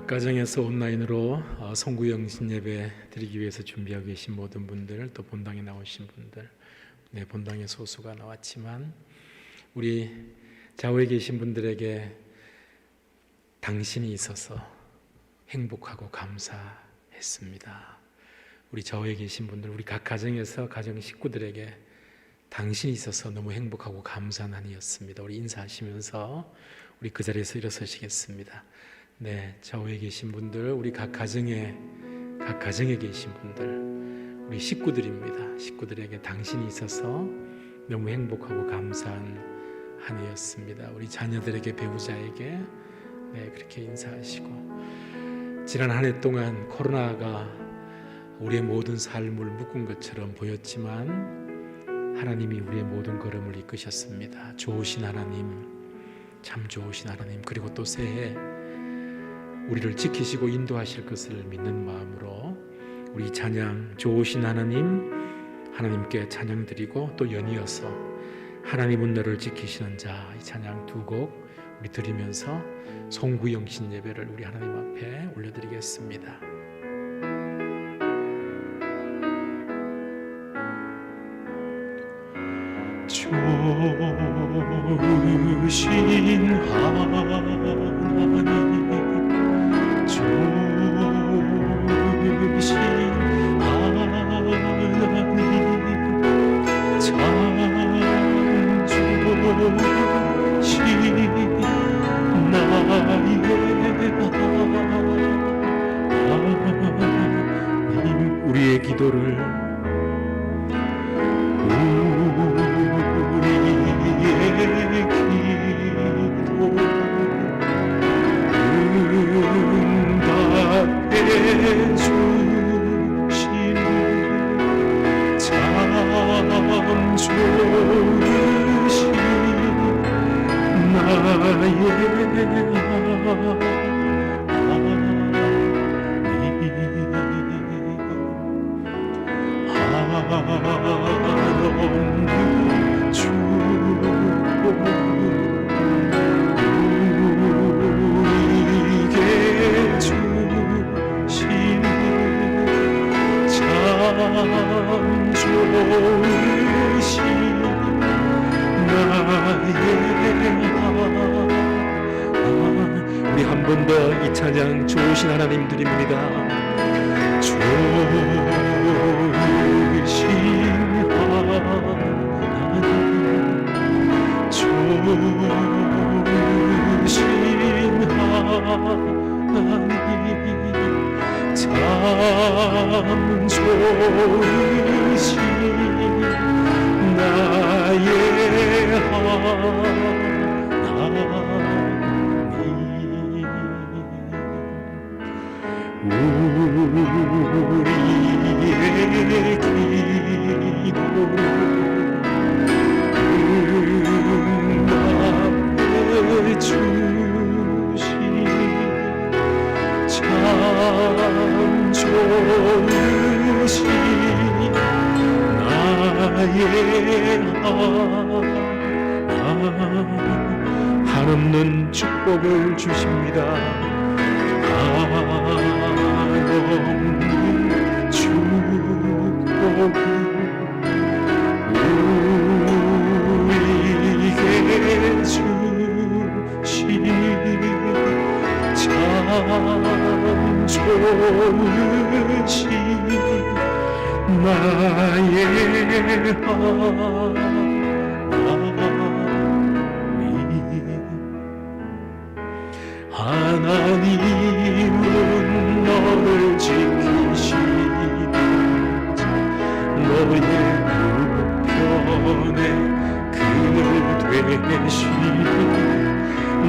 각 가정에서 온라인으로 송구영신 예배 드리기 위해서 준비하고 계신 모든 분들, 또 본당에 나오신 분들, 본당에 소수가 나왔지만 우리 좌우에 계신 분들에게 당신이 있어서 행복하고 감사했습니다. 우리 좌우에 계신 분들, 우리 각 가정에서 가정 식구들에게 당신이 있어서 너무 행복하고 감사한 한이었습니다. 우리 인사하시면서 우리 그 자리에서 일어서시겠습니다. 좌우에 계신 분들, 우리 각 가정에 계신 분들, 우리 식구들입니다. 식구들에게 당신이 있어서 너무 행복하고 감사한 한이었습니다. 우리 자녀들에게, 배우자에게 그렇게 인사하시고, 지난 한 해 동안 코로나가 우리의 모든 삶을 묶은 것처럼 보였지만 하나님이 우리의 모든 걸음을 이끄셨습니다. 좋으신 하나님, 참 좋으신 하나님, 그리고 또 새해 우리를 지키시고 인도하실 것을 믿는 마음으로 우리 찬양, 좋으신 하나님, 하나님께 찬양 드리고, 또 연이어서 하나님은 너를 지키시는 자, 이 찬양 두 곡 우리 드리면서 송구영신 예배를 우리 하나님 앞에 올려드리겠습니다. 좋으신 하나님, 좋으신 하나님, 참 좋으신 나의 하나님, 우리의 기도를 응답해 주시는 참 좋으신 나의 하나님 주고 우리에게 주신 참 좋으신 나의 우리 한 번 더 이 찬양, 좋으신 하나님 드립니다. 좋으신 하나님, 좋으신 하나님, 참 좋으신 나의 하나님, 우리의 기도를 응답해 주신 참 좋으신 나의 하나님, 한없는 축복을 주십니다. 한없는 축복을 우리에게 주신 참 좋으신 나의 하나님은 너를 지키시는 자, 너의 우편에 그늘 되시니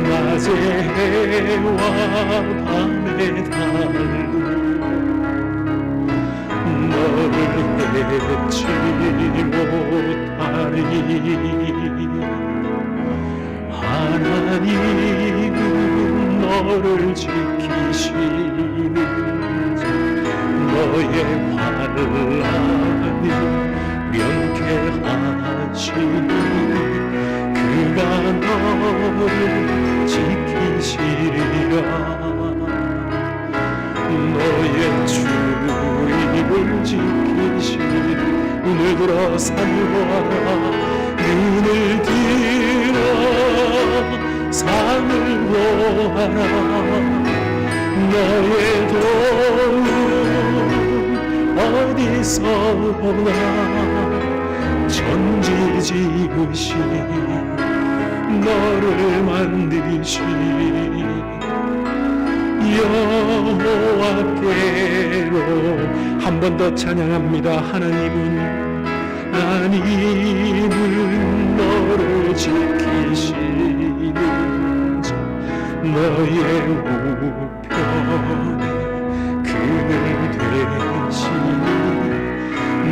낮의 해와 밤의 달도 너를 해치 못하리. 하나님은 너를 지키시는 자, 너의 환난을 명쾌하시니 그가 너를 지키시리라. 지키시 눈을 들어 산을 보아라 눈을 들어 산을 보아라 너의 도움 어디서 오나 천지 지으신 너를 만드신 여호와께로 한 번 더 찬양합니다. 하나님은 너를 지키시는 자 너의 우편에 그늘 되시니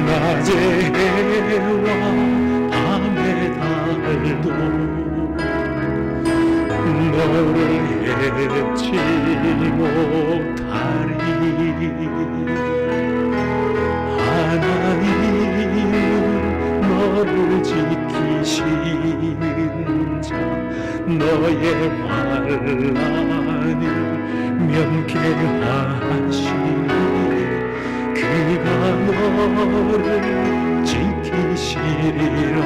낮의 해와 밤의 달도 너를 해치 못하리 하나님은 너를 지키시는 자 너의 환난을 면케하시니 그가 너를 지키시리라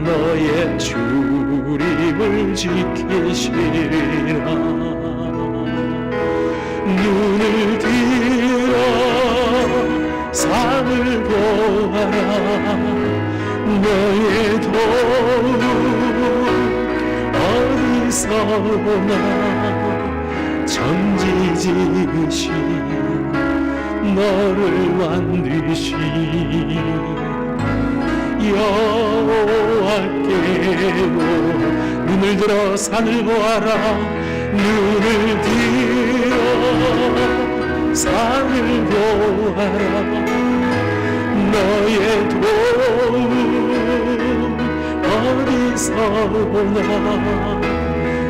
너의 주림을 지키시리라 눈을 들어 산을 보아라 너의 도움 어디서 오나 천지 지으신 너를 만드신 여호와께로 눈을 들어 산을 보아라 눈을 들어 산을 보아라 너의 도움 어디서 오나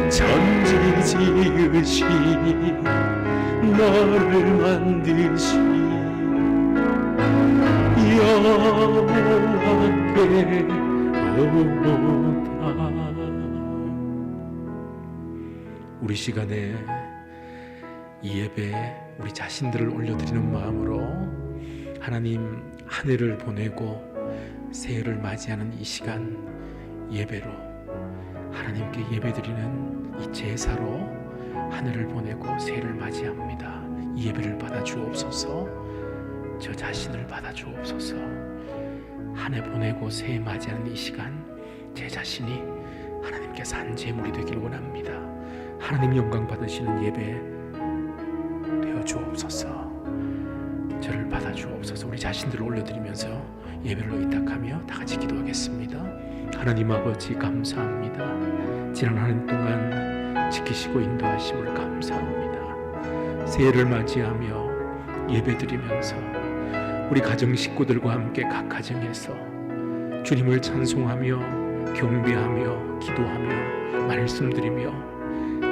천지 지으신 너를 만드신 여호와께로다. 우리 시간에 이 예배에 우리 자신들을 올려드리는 마음으로 하나님 한 해를 보내고 새해를 맞이하는 이 시간 예배로 하나님께 예배드리는 이 제사로 한 해를 보내고 새해를 맞이합니다. 이 예배를 받아 주옵소서. 저 자신을 받아 주옵소서. 한 해 보내고 새해 맞이하는 이 시간 제 자신이 하나님께서 한 제물이 되길 원합니다. 하나님 영광 받으시는 예배 되어 주옵소서. 저를 받아 주옵소서. 우리 자신들을 올려드리면서 예배를 의탁하며 다 같이 기도하겠습니다. 하나님 아버지 감사합니다. 지난 한 해 동안 지키시고 인도하심을 감사합니다. 새해를 맞이하며 예배드리면서 우리 가정 식구들과 함께 각 가정에서 주님을 찬송하며 경배하며 기도하며 말씀드리며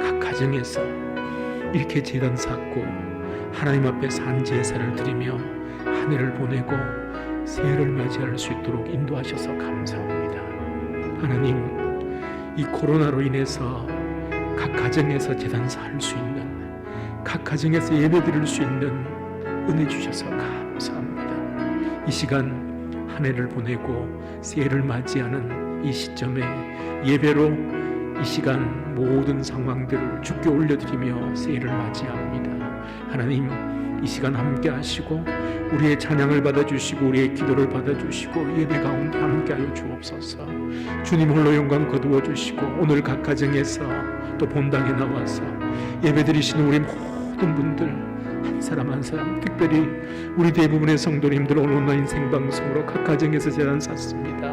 각 가정에서 이렇게 제단 쌓고 하나님 앞에 산 제사를 드리며 한 해를 보내고 새해를 맞이할 수 있도록 인도하셔서 감사합니다. 하나님, 이 코로나로 인해서 각 가정에서 제단사 할 수 있는, 각 가정에서 예배 드릴 수 있는 은혜 주셔서 감사합니다. 이 시간 한 해를 보내고 새해를 맞이하는 이 시점에 예배로 이 시간 모든 상황들을 주께 올려드리며 새해를 맞이합니다. 하나님, 이 시간 함께 하시고 우리의 찬양을 받아주시고 우리의 기도를 받아주시고 예배 가운데 함께하여 주옵소서. 주님 홀로 영광 거두어 주시고 오늘 각 가정에서 또 본당에 나와서 예배드리시는 우리 모든 분들 한 사람 한 사람, 특별히 우리 대부분의 성도님들 오늘 온라인 생방송으로 각 가정에서 제단 샀습니다.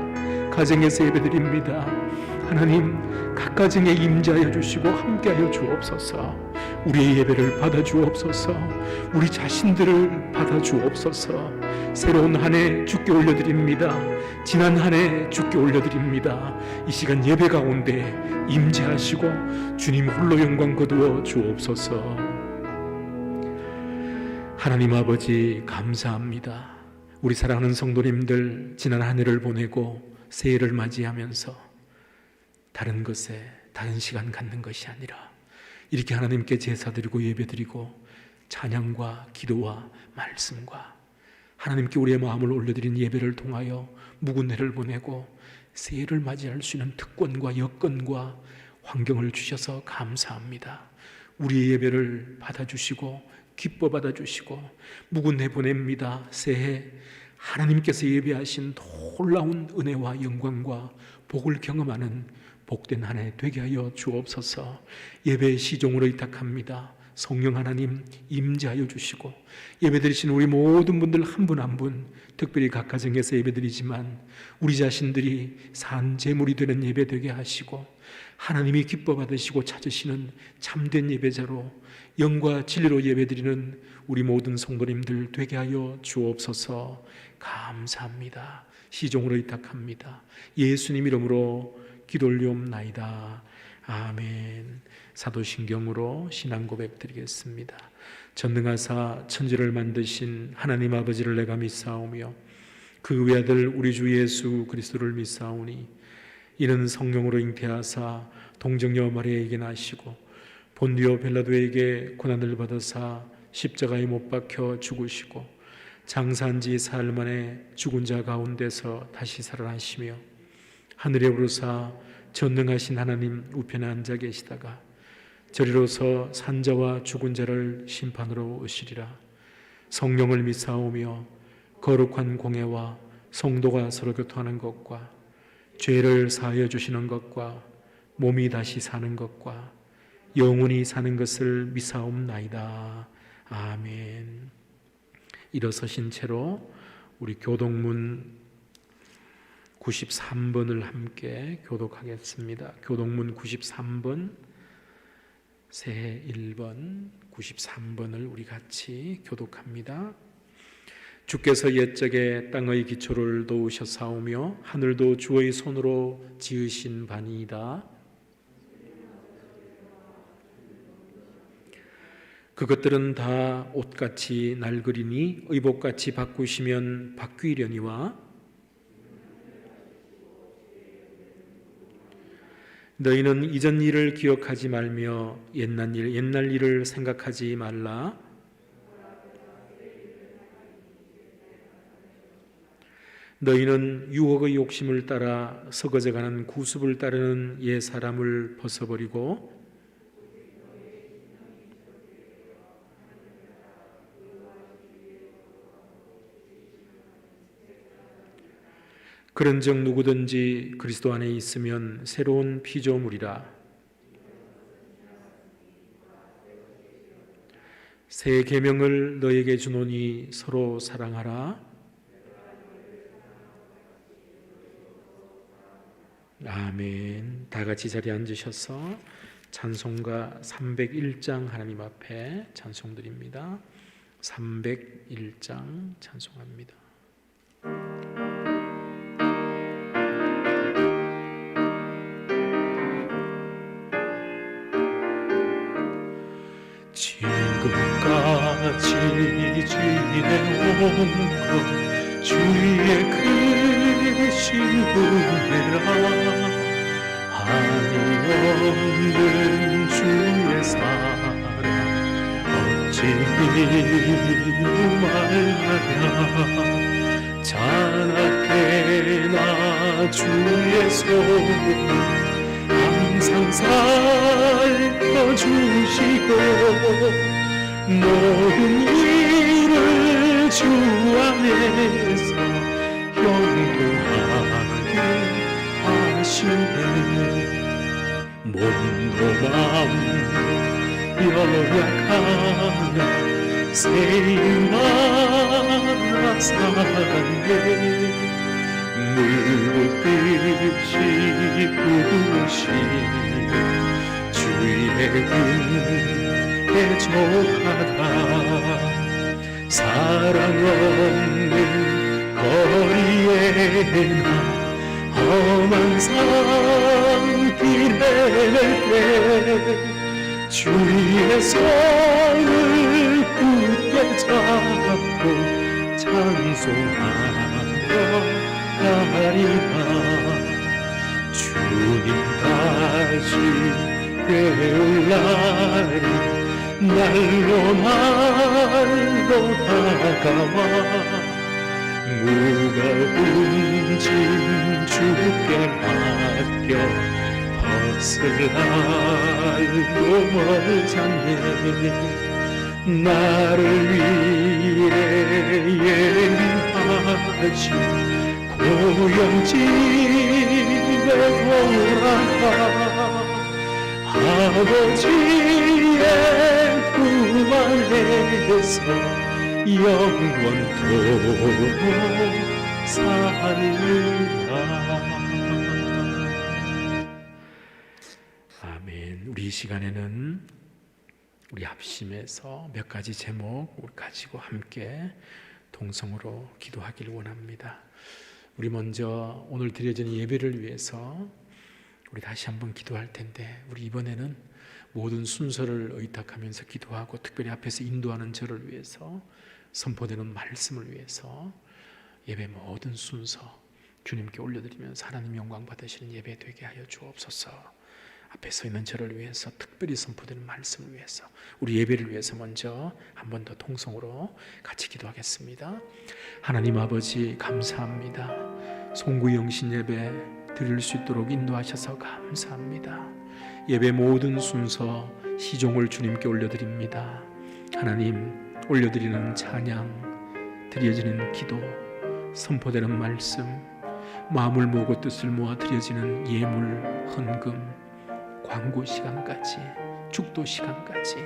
가정에서 예배드립니다. 하나님, 각 가정에 임재하여 주시고 함께하여 주옵소서. 우리의 예배를 받아 주옵소서. 우리 자신들을 받아 주옵소서. 새로운 한 해 주께 올려드립니다. 지난 한 해 주께 올려드립니다. 이 시간 예배 가운데 임재하시고 주님 홀로 영광 거두어 주옵소서. 하나님 아버지 감사합니다. 우리 사랑하는 성도님들 지난 한 해를 보내고 새해를 맞이하면서 다른 것에 다른 시간 갖는 것이 아니라 이렇게 하나님께 제사드리고 예배드리고 찬양과 기도와 말씀과 하나님께 우리의 마음을 올려드린 예배를 통하여 묵은 해를 보내고 새해를 맞이할 수 있는 특권과 여건과 환경을 주셔서 감사합니다. 우리의 예배를 받아주시고 기뻐 받아주시고 묵은 해 보냅니다. 새해 하나님께서 예배하신 놀라운 은혜와 영광과 복을 경험하는 복된 한 해 되게 하여 주옵소서. 예배의 시종으로 의탁합니다. 성령 하나님 임재하여 주시고 예배드리신 우리 모든 분들 한 분 한 분, 특별히 각 가정에서 예배드리지만 우리 자신들이 산 제물이 되는 예배 되게 하시고 하나님이 기뻐 받으시고 찾으시는 참된 예배자로 영과 진리로 예배드리는 우리 모든 성도님들 되게 하여 주옵소서. 감사합니다. 시종으로 의탁합니다. 예수님 이름으로 기도 올리옵나이다. 아멘. 사도신경으로 신앙 고백 드리겠습니다. 전능하사 천지를 만드신 하나님 아버지를 내가 믿사오며 그 외아들 우리 주 예수 그리스도를 믿사오니 이는 성령으로 잉태하사 동정녀 마리아에게 나시고 본디오 빌라도에게 고난을 받으사 십자가에 못 박혀 죽으시고 장사한 지 사흘 만에 죽은 자 가운데서 다시 살아나시며 하늘에 오르사 전능하신 하나님 우편에 앉아 계시다가 저리로서 산자와 죽은 자를 심판으로 오시리라. 성령을 믿사오며 거룩한 공회와 성도가 서로 교통하는 것과 죄를 사하여 주시는 것과 몸이 다시 사는 것과 영원히 사는 것을 믿사옵나이다. 아멘. 일어서신 채로 우리 교동문 93번을 함께 교독하겠습니다. 교동문 93번 새해 1번 93번을 우리 같이 교독합니다. 주께서 옛적에 땅의 기초를 놓으셨사오며 하늘도 주의 손으로 지으신 바니이다. 그것들은 다 옷같이 낡으리니 의복같이 바꾸시면 바뀌려니와 너희는 이전 일을 기억하지 말며 옛날 일을 생각하지 말라. 너희는 유혹의 욕심을 따라 썩어져가는 구습을 따르는 옛 사람을 벗어버리고 그런즉 누구든지 그리스도 안에 있으면 새로운 피조물이라. 새 계명을 너에게 주노니 서로 사랑하라. 아멘. 다 같이 자리에 앉으셔서 찬송가 301장 하나님 앞에 찬송드립니다. 301장 찬송합니다. 지금까지 지내온 것 주의 크신 은혜라. 한이 없는 주의 사랑 어찌 말하랴. 자나깨나 주의 손 항상 살펴주시고 모든 일을 주 안에서 형통하게 하시네. 몸도 마음 연약하나 세임마다 살네. 물붓듯이 부으시 주의 은혜 족하다. 사랑 없는 거리에나 험한 산길에 때 주의 손을 굳게 잡고 찬송하며 가리라. 주님 다시 배울 날이 날로 다가와 무거운 짐 주께 맡겨 벗을 날도 멀잖네. 나를 위해 예비하신 고향집에 돌아가 아버지의 품 안에서 영원토록 살리라. 아멘. 우리 이 시간에는 우리 합심해서 몇 가지 제목 우리 가지고 함께 동성으로 기도하기를 원합니다. 우리 먼저 오늘 드려지는 예배를 위해서 우리 다시 한번 기도할 텐데, 우리 이번에는 모든 순서를 의탁하면서 기도하고 특별히 앞에서 인도하는 저를 위해서, 선포되는 말씀을 위해서 예배 모든 순서 주님께 올려드리면서 하나님 영광 받으시는 예배 되게 하여 주옵소서. 앞에 서 있는 저를 위해서, 특별히 선포되는 말씀을 위해서, 우리 예배를 위해서 먼저 한 번 더 통성으로 같이 기도하겠습니다. 하나님 아버지 감사합니다. 송구 영신 예배 드릴 수 있도록 인도하셔서 감사합니다. 예배 모든 순서 시종을 주님께 올려드립니다. 하나님, 올려드리는 찬양, 드려지는 기도, 선포되는 말씀, 마음을 모으고 뜻을 모아 드려지는 예물, 헌금, 광고 시간까지, 축도 시간까지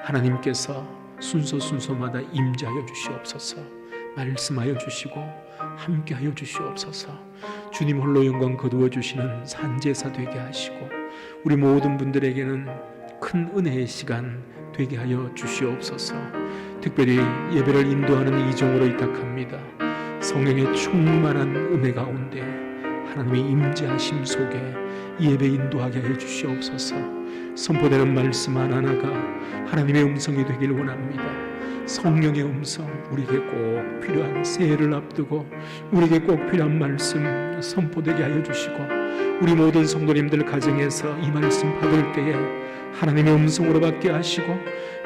하나님께서 순서마다 임재하여 주시옵소서. 말씀하여 주시고 함께하여 주시옵소서. 주님 홀로 영광 거두어 주시는 산제사 되게 하시고 우리 모든 분들에게는 큰 은혜의 시간 되게 하여 주시옵소서. 특별히 예배를 인도하는 이종으로 의탁합니다. 성령의 충만한 은혜 가운데 하나님의 임재하심 속에 예배 인도하게 해 주시옵소서. 선포되는 말씀 하나하나가 하나님의 음성이 되길 원합니다. 성령의 음성, 우리에게 꼭 필요한 새해를 앞두고 우리에게 꼭 필요한 말씀 선포되게 하여 주시고, 우리 모든 성도님들 가정에서 이 말씀 받을 때에 하나님의 음성으로 받게 하시고,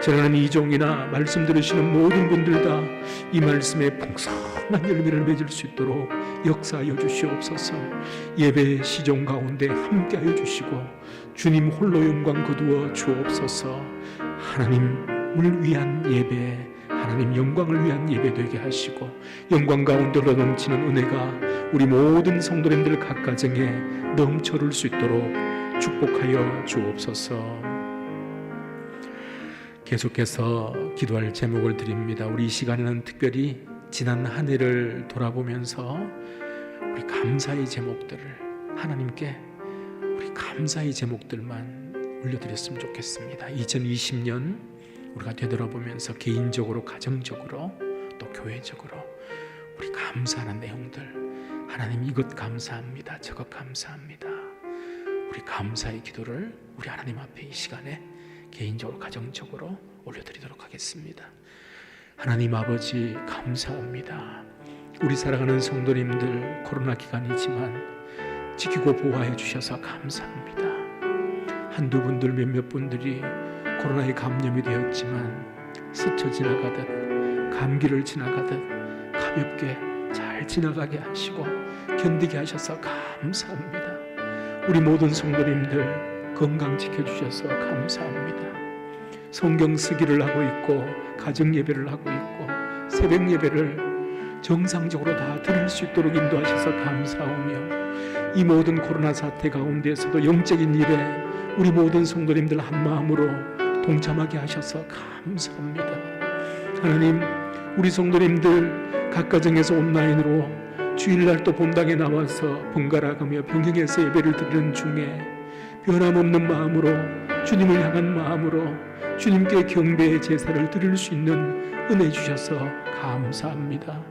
저는 이종이나 말씀 들으시는 모든 분들 다 이 말씀에 풍성한 열매를 맺을 수 있도록 역사하여 주시옵소서. 예배의 시종 가운데 함께하여 주시고 주님 홀로 영광 거두어 주옵소서. 하나님을 위한 예배, 하나님 영광을 위한 예배 되게 하시고, 영광 가운데로 넘치는 은혜가 우리 모든 성도님들 각 가정에 넘쳐올 수 있도록 축복하여 주옵소서. 계속해서 기도할 제목을 드립니다. 우리 이 시간에는 특별히 지난 한 해를 돌아보면서 우리 감사의 제목들을, 하나님께 우리 감사의 제목들만 올려드렸으면 좋겠습니다. 2020년 우리가 되돌아보면서 개인적으로, 가정적으로, 또 교회적으로 우리 감사하는 내용들, 하나님 이것 감사합니다, 저것 감사합니다, 우리 감사의 기도를 우리 하나님 앞에 이 시간에 개인적으로, 가정적으로 올려드리도록 하겠습니다. 하나님 아버지 감사합니다. 우리 사랑하는 성도님들 코로나 기간이지만 지키고 보호해 주셔서 감사합니다. 한두 분들, 몇몇 분들이 코로나에 감염이 되었지만 스쳐 지나가듯, 감기를 지나가듯 가볍게 잘 지나가게 하시고 견디게 하셔서 감사합니다. 우리 모든 성도님들 건강 지켜주셔서 감사합니다. 성경 쓰기를 하고 있고, 가정 예배를 하고 있고, 새벽 예배를 정상적으로 다 드릴 수 있도록 인도하셔서 감사하며, 이 모든 코로나 사태 가운데서도 영적인 일에 우리 모든 성도님들 한 마음으로 동참하게 하셔서 감사합니다. 하나님, 우리 성도님들 각 가정에서 온라인으로 주일날 또 본당에 나와서 번갈아가며 병행해서 예배를 드리는 중에 변함없는 마음으로, 주님을 향한 마음으로 주님께 경배의 제사를 드릴 수 있는 은혜 주셔서 감사합니다.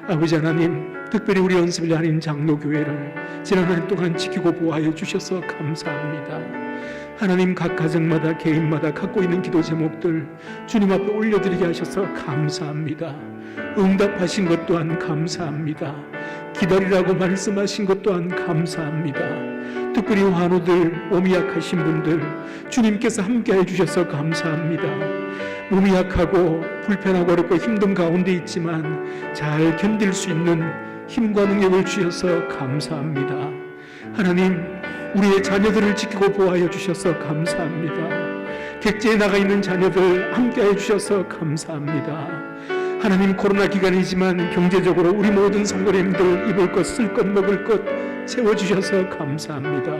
아버지 하나님, 특별히 우리 연습일 한인 장로교회를 지난 한 해 동안 지키고 보호하여 주셔서 감사합니다. 하나님, 각 가정마다, 개인마다 갖고 있는 기도 제목들 주님 앞에 올려드리게 하셔서 감사합니다. 응답하신 것 또한 감사합니다. 기다리라고 말씀하신 것 또한 감사합니다. 특별히 환우들, 몸이 약하신 분들 주님께서 함께해 주셔서 감사합니다. 몸이 약하고 불편하고 어렵고 힘든 가운데 있지만 잘 견딜 수 있는 힘과 능력을 주셔서 감사합니다. 하나님, 우리의 자녀들을 지키고 보호하여 주셔서 감사합니다. 객지에 나가 있는 자녀들 함께해 주셔서 감사합니다. 하나님, 코로나 기간이지만 경제적으로 우리 모든 성도님들 입을 것, 쓸 것, 먹을 것 채워주셔서 감사합니다.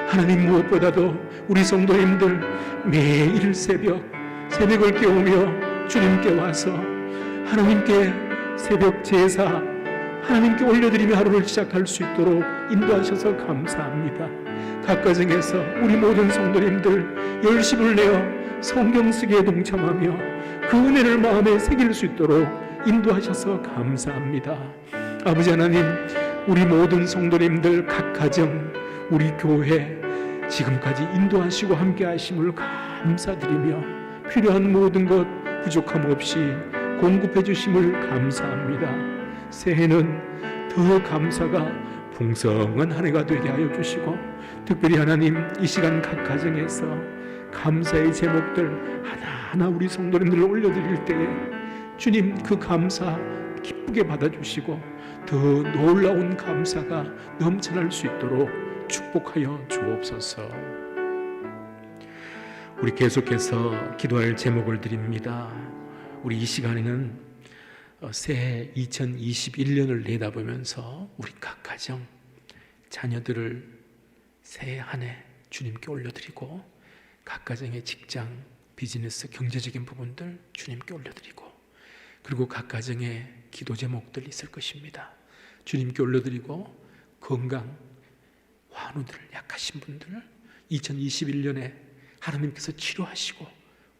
하나님, 무엇보다도 우리 성도님들 매일 새벽을 깨우며 주님께 와서 하나님께 새벽 제사 하나님께 올려드리며 하루를 시작할 수 있도록 인도하셔서 감사합니다. 각 가정에서 우리 모든 성도님들 열심을 내어 성경 쓰기에 동참하며 그 은혜를 마음에 새길 수 있도록 인도하셔서 감사합니다. 아버지 하나님, 우리 모든 성도님들 각 가정, 우리 교회 지금까지 인도하시고 함께 하심을 감사드리며 필요한 모든 것 부족함 없이 공급해 주심을 감사합니다. 새해는 더 감사가 풍성한 한 해가 되게 하여 주시고, 특별히 하나님, 이 시간 각 가정에서 감사의 제목들 하나하나 우리 성도님들을 올려드릴 때에 주님, 그 감사 기쁘게 받아주시고 더 놀라운 감사가 넘쳐날 수 있도록 축복하여 주옵소서. 우리 계속해서 기도할 제목을 드립니다. 우리 이 시간에는 새해 2021년을 내다보면서 우리 각 가정, 자녀들을 새해 한 해 주님께 올려드리고, 각 가정의 직장, 비즈니스, 경제적인 부분들 주님께 올려드리고, 그리고 각 가정의 기도 제목들 있을 것입니다. 주님께 올려드리고, 건강, 환우들, 약하신 분들 2021년에 하나님께서 치료하시고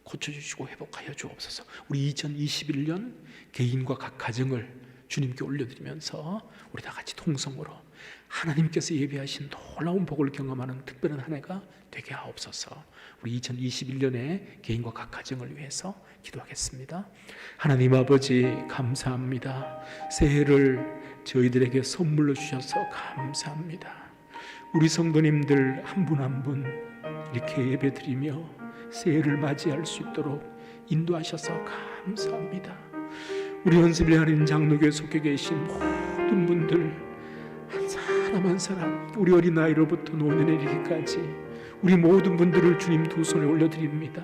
고쳐주시고 회복하여 주옵소서. 우리 2021년 개인과 각 가정을 주님께 올려드리면서 우리 다 같이 통성으로 하나님께서 예비하신 놀라운 복을 경험하는 특별한 한 해가 되게 하옵소서. 우리 2021년에 개인과 각 가정을 위해서 기도하겠습니다. 하나님 아버지, 감사합니다. 새해를 저희들에게 선물로 주셔서 감사합니다. 우리 성도님들 한 분 한 분 이렇게 예배드리며 새해를 맞이할 수 있도록 인도하셔서 감사합니다. 우리 연습을 하는 장로교에 속해 계신 모든 분들 한 사람 한 사람, 우리 어린아이로부터 노년에 이르기까지 우리 모든 분들을 주님 두 손에 올려드립니다.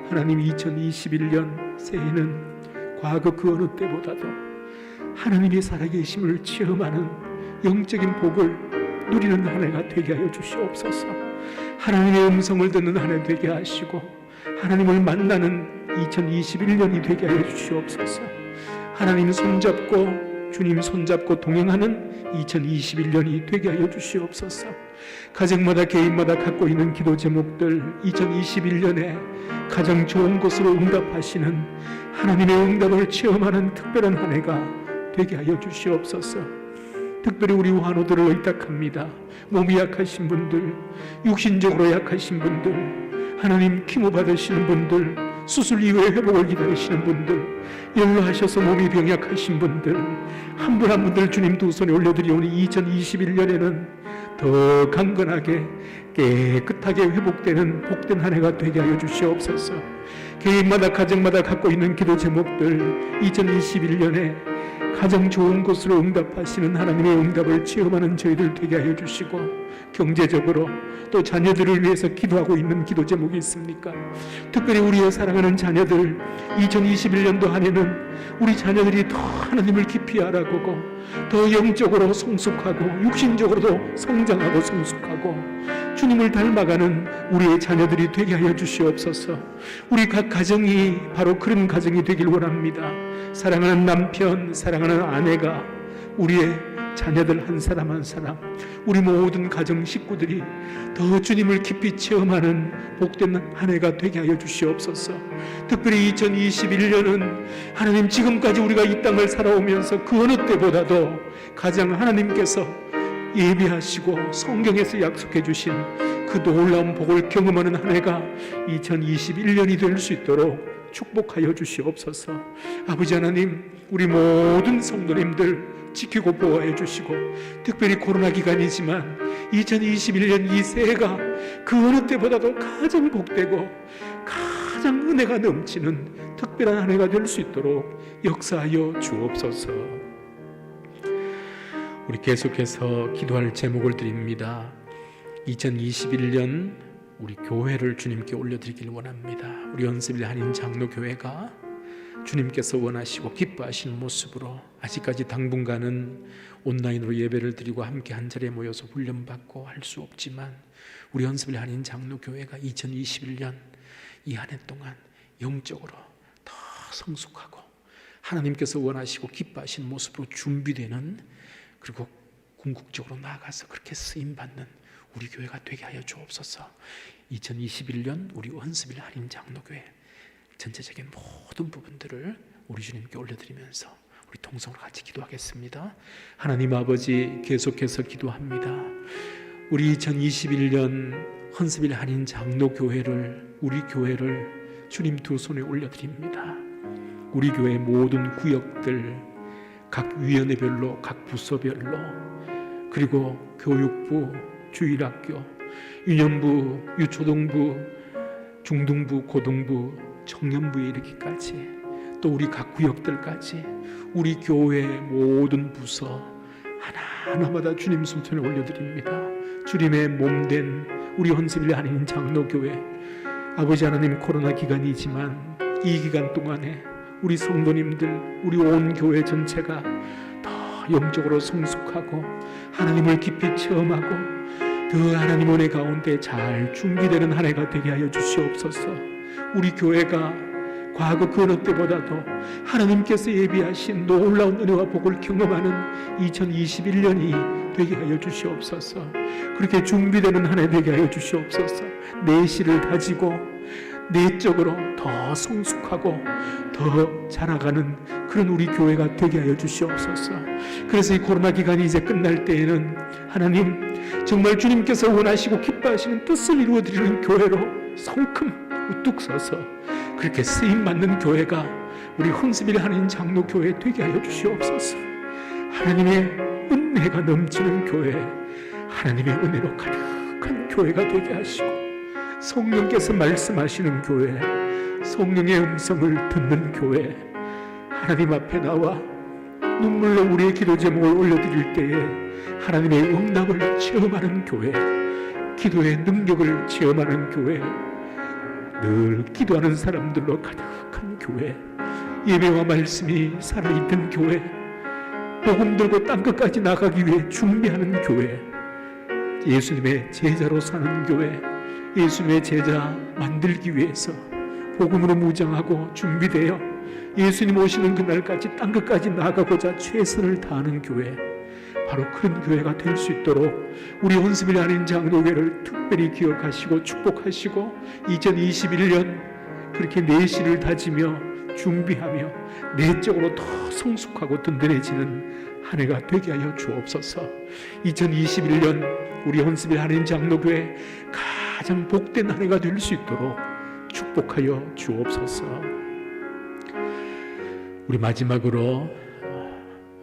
하나님, 2021년 새해는 과거 그 어느 때보다도 하나님의 살아계심을 체험하는 영적인 복을 누리는 한 해가 되게 하여 주시옵소서. 하나님의 음성을 듣는 한 해 되게 하시고 하나님을 만나는 2021년이 되게 하여 주시옵소서. 하나님 손잡고, 주님 손잡고 동행하는 2021년이 되게 하여 주시옵소서. 가정마다 개인마다 갖고 있는 기도 제목들 2021년에 가장 좋은 것으로 응답하시는 하나님의 응답을 체험하는 특별한 한 해가 되게 하여 주시옵소서. 특별히 우리 환우들을 의탁합니다. 몸이 약하신 분들, 육신적으로 약하신 분들, 하나님 키모 받으시는 분들, 수술 이후에 회복을 기다리시는 분들, 연로하셔서 몸이 병약하신 분들, 한 분 한 분들 주님 두 손에 올려드리오니 2021년에는 더 강건하게 깨끗하게 회복되는 복된 한 해가 되게 하여 주시옵소서. 개인마다 가정마다 갖고 있는 기도 제목들 2021년에 가장 좋은 것으로 응답하시는 하나님의 응답을 체험하는 저희들 되게 하여 주시고, 경제적으로 또 자녀들을 위해서 기도하고 있는 기도 제목이 있습니까? 특별히 우리의 사랑하는 자녀들 2021년도 한 해는 우리 자녀들이 더 하나님을 깊이 알아보고 더 영적으로 성숙하고 육신적으로도 성장하고 성숙하고 주님을 닮아가는 우리의 자녀들이 되게 하여 주시옵소서. 우리 각 가정이 바로 그런 가정이 되길 원합니다. 사랑하는 남편, 사랑하는 아내가 우리의 자녀들 한 사람 한 사람, 우리 모든 가정 식구들이 더 주님을 깊이 체험하는 복된 한 해가 되게 하여 주시옵소서. 특별히 2021년은 하나님, 지금까지 우리가 이 땅을 살아오면서 그 어느 때보다도 가장 하나님께서 예비하시고 성경에서 약속해 주신 그 놀라운 복을 경험하는 한 해가 2021년이 될 수 있도록 축복하여 주시옵소서. 아버지 하나님, 우리 모든 성도님들 지키고 보호해 주시고, 특별히 코로나 기간이지만 2021년 이 새해가 그 어느 때보다도 가장 복되고 가장 은혜가 넘치는 특별한 한 해가 될 수 있도록 역사하여 주옵소서. 우리 계속해서 기도할 제목을 드립니다. 2021년 우리 교회를 주님께 올려드리길 원합니다. 우리 연습일 한인 장로교회가 주님께서 원하시고 기뻐하시는 모습으로, 아직까지 당분간은 온라인으로 예배를 드리고 함께 한 자리에 모여서 훈련받고 할 수 없지만, 우리 연습일 한인 장로교회가 2021년 이 한 해 동안 영적으로 더 성숙하고 하나님께서 원하시고 기뻐하시는 모습으로 준비되는, 그리고 궁극적으로 나아가서 그렇게 쓰임받는 우리 교회가 되게 하여 주옵소서. 2021년 우리 연습일 한인 장로교회 전체적인 모든 부분들을 우리 주님께 올려드리면서 우리 통성으로 같이 기도하겠습니다. 하나님 아버지, 계속해서 기도합니다. 우리 2021년 헌습일 한인 장로교회를, 우리 교회를 주님 두 손에 올려드립니다. 우리 교회 모든 구역들, 각 위원회별로, 각 부서별로, 그리고 교육부, 주일학교, 유년부, 유초등부, 중등부, 고등부, 청년부에 이르기까지, 또 우리 각 구역들까지 우리 교회 모든 부서 하나하나마다 주님 손편에 올려드립니다. 주님의 몸된 우리 헌습일 한인 장로교회, 아버지 하나님, 코로나 기간이지만 이 기간 동안에 우리 성도님들, 우리 온 교회 전체가 더 영적으로 성숙하고 하나님을 깊이 체험하고 더 하나님 은혜 가운데 잘 준비되는 한 해가 되게 하여 주시옵소서. 우리 교회가 과거 그 어느 때보다도 하나님께서 예비하신 놀라운 은혜와 복을 경험하는 2021년이 되게 하여 주시옵소서. 그렇게 준비되는 한 해 되게 하여 주시옵소서. 내실을 다지고 내적으로 더 성숙하고 더 자라가는 그런 우리 교회가 되게 하여 주시옵소서. 그래서 이 코로나 기간이 이제 끝날 때에는 하나님, 정말 주님께서 원하시고 기뻐하시는 뜻을 이루어드리는 교회로 성큼 우뚝 서서 그렇게 쓰임받는 교회가 우리 헌습일 한인 장로교회 되게 하여 주시옵소서. 하나님의 은혜가 넘치는 교회, 하나님의 은혜로 가득한 교회가 되게 하시고, 성령께서 말씀하시는 교회, 성령의 음성을 듣는 교회, 하나님 앞에 나와 눈물로 우리의 기도 제목을 올려드릴 때에 하나님의 응답을 체험하는 교회, 기도의 능력을 체험하는 교회, 늘 기도하는 사람들로 가득한 교회, 예배와 말씀이 살아있는 교회, 복음 들고 땅끝까지 나가기 위해 준비하는 교회, 예수님의 제자로 사는 교회, 예수님의 제자 만들기 위해서 복음으로 무장하고 준비되어 예수님 오시는 그날까지 땅끝까지 나가고자 최선을 다하는 교회, 바로 그런 교회가 될 수 있도록 우리 헌습일 한인 장로교회를 특별히 기억하시고 축복하시고, 2021년 그렇게 내실을 다지며 준비하며 내적으로 더 성숙하고 든든해지는 한 해가 되게 하여 주옵소서. 2021년 우리 헌습일 한인 장로교회 가장 복된 한 해가 될 수 있도록 축복하여 주옵소서. 우리 마지막으로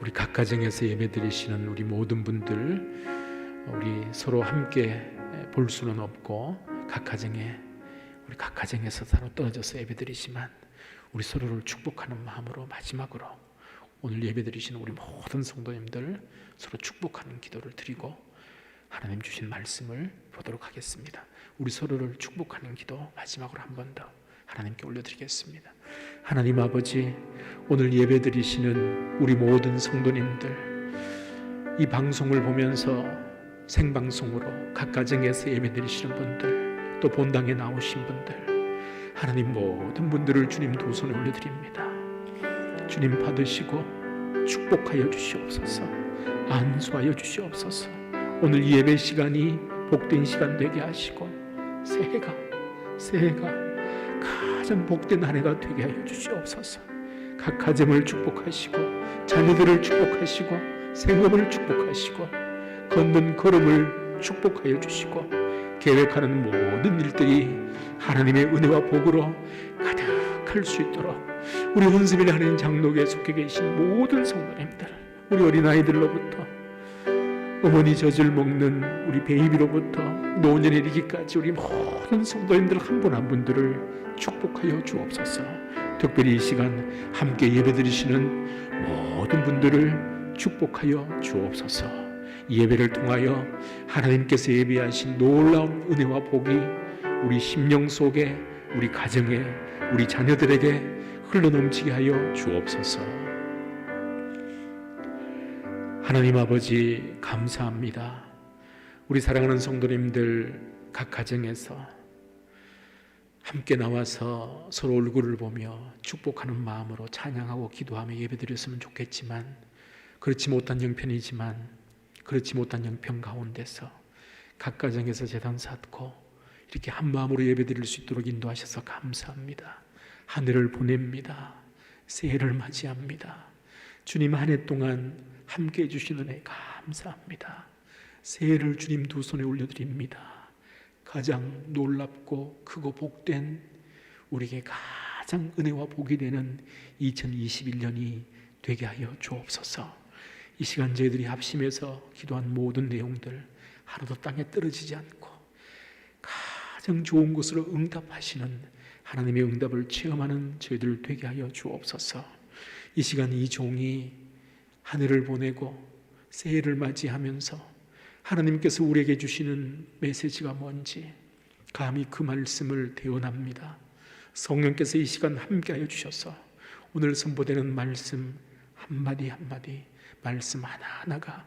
우리 각 가정에서 예배드리시는 우리 모든 분들, 우리 서로 함께 볼 수는 없고 각 가정에서 서로 떨어져서 예배드리지만 우리 서로를 축복하는 마음으로 마지막으로 오늘 예배드리시는 우리 모든 성도님들 서로 축복하는 기도를 드리고 하나님 주신 말씀을 보도록 하겠습니다. 우리 서로를 축복하는 기도 마지막으로 한 번 더 하나님께 올려드리겠습니다. 하나님 아버지, 오늘 예배드리시는 우리 모든 성도님들, 이 방송을 보면서 생방송으로 각 가정에서 예배드리시는 분들, 또 본당에 나오신 분들, 하나님 모든 분들을 주님 두 손에 올려드립니다. 주님 받으시고 축복하여 주시옵소서. 안수하여 주시옵소서. 오늘 예배 시간이 복된 시간 되게 하시고 새해가 가장 복된 한 해가 되게 하여 주시옵소서. 각 가정을 축복하시고 자녀들을 축복하시고 생업을 축복하시고 걷는 걸음을 축복하여 주시고 계획하는 모든 일들이 하나님의 은혜와 복으로 가득할 수 있도록 우리 헌습일 한인 장로교에 속해 계신 모든 성도님들 우리 어린아이들로부터, 어머니 젖을 먹는 우리 베이비로부터 노년에 이르기까지 우리 모든 성도님들 한 분 한 분들을 축복하여 주옵소서. 특별히 이 시간 함께 예배드리시는 모든 분들을 축복하여 주옵소서. 이 예배를 통하여 하나님께서 예비하신 놀라운 은혜와 복이 우리 심령 속에, 우리 가정에, 우리 자녀들에게 흘러넘치게 하여 주옵소서. 하나님 아버지 감사합니다. 우리 사랑하는 성도님들 각 가정에서 함께 나와서 서로 얼굴을 보며 축복하는 마음으로 찬양하고 기도하며 예배드렸으면 좋겠지만, 그렇지 못한 형편이지만, 그렇지 못한 형편 가운데서 각 가정에서 제단 쌓고 이렇게 한 마음으로 예배드릴 수 있도록 인도하셔서 감사합니다. 하늘을 보냅니다. 새해를 맞이합니다. 주님 한 해 동안 함께 해주신 은혜 감사합니다. 새해를 주님 두 손에 올려드립니다. 가장 놀랍고 크고 복된, 우리에게 가장 은혜와 복이 되는 2021년이 되게 하여 주옵소서. 이 시간 저희들이 합심해서 기도한 모든 내용들 하나도 땅에 떨어지지 않고 가장 좋은 것으로 응답하시는 하나님의 응답을 체험하는 저희들 되게 하여 주옵소서. 이 시간 이 종이 하늘을 보내고 새해를 맞이하면서 하나님께서 우리에게 주시는 메시지가 뭔지 감히 그 말씀을 대언합니다. 성령께서 이 시간 함께하여 주셔서 오늘 선포되는 말씀 한마디 한마디, 말씀 하나하나가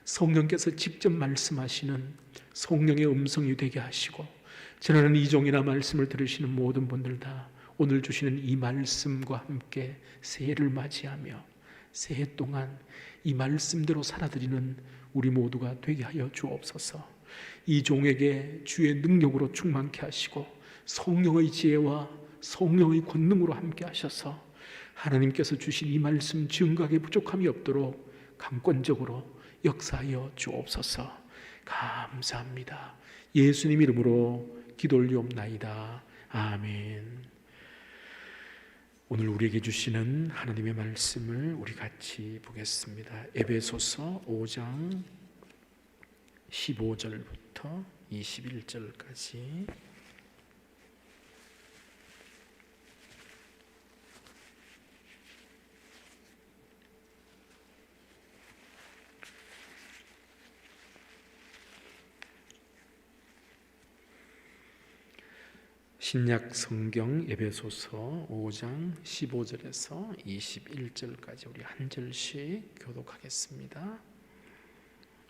성령께서 직접 말씀하시는 성령의 음성이 되게 하시고, 저는 이 종이나 말씀을 들으시는 모든 분들 다 오늘 주시는 이 말씀과 함께 새해를 맞이하며 새해 동안 이 말씀대로 살아드리는 우리 모두가 되게 하여 주옵소서. 이 종에게 주의 능력으로 충만케 하시고 성령의 지혜와 성령의 권능으로 함께 하셔서 하나님께서 주신 이 말씀 증거하게 부족함이 없도록 강권적으로 역사하여 주옵소서. 감사합니다. 예수님 이름으로 기도 올리옵나이다. 아멘. 오늘 우리에게 주시는 하나님의 말씀을 우리 같이 보겠습니다. 에베소서 5장 15절부터 21절까지. 신약 성경 에베소서 5장 15절에서 21절까지 우리 한 절씩 교독하겠습니다.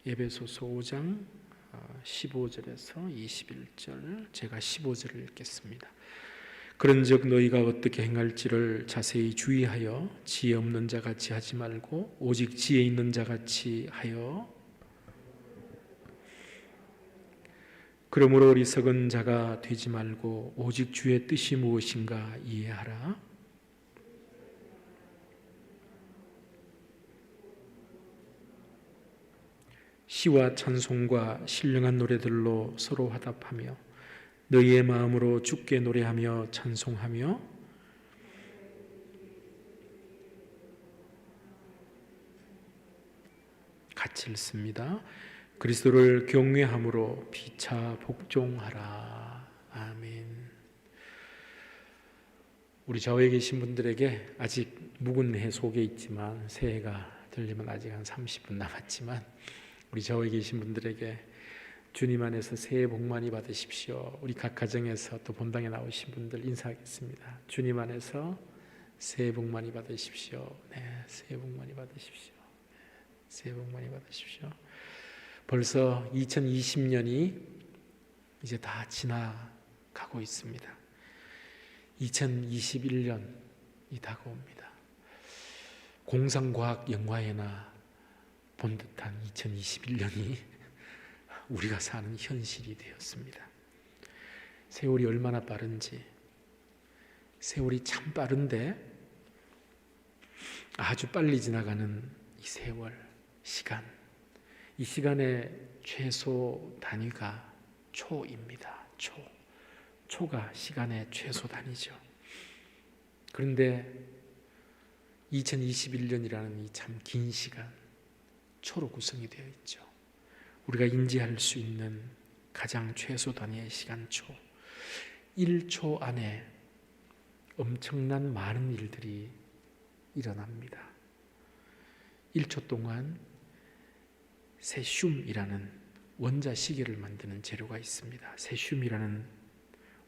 에베소서 5장 15절에서 21절, 제가 15절을 읽겠습니다. 그런즉 너희가 어떻게 행할지를 자세히 주의하여 지혜 없는 자같이 하지 말고 오직 지혜 있는 자같이 하여, 그러므로 어리석은 자가 되지 말고 오직 주의 뜻이 무엇인가 이해하라. 시와 찬송과 신령한 노래들로 서로 화답하며 너희의 마음으로 주께 노래하며 찬송하며 같이 읽습니다. 그리스도를 경외함으로 피차 복종하라. 아멘. 우리 좌우에 계신 분들에게 아직 묵은 해 속에 있지만, 새해가 되려면 아직 한 30분 남았지만, 우리 좌우에 계신 분들에게 주님 안에서 새해 복 많이 받으십시오. 우리 각 가정에서 또 본당에 나오신 분들 인사하겠습니다. 주님 안에서 새해 복 많이 받으십시오. 네, 새해 복 많이 받으십시오. 새해 복 많이 받으십시오. 벌써 2020년이 이제 다 지나가고 있습니다. 2021년이 다가옵니다. 공상과학 영화에나 본 듯한 2021년이 우리가 사는 현실이 되었습니다. 세월이 얼마나 빠른지, 세월이 참 빠른데 아주 빨리 지나가는 이 세월, 시간, 이 시간의 최소 단위가 초입니다. 초가 시간의 최소 단위죠. 그런데 2021년이라는 이 참 긴 시간, 초로 구성이 되어 있죠. 우리가 인지할 수 있는 가장 최소 단위의 시간초, 1초 안에 엄청난 많은 일들이 일어납니다. 1초 동안 세슘이라는 원자 시계를 만드는 재료가 있습니다. 세슘이라는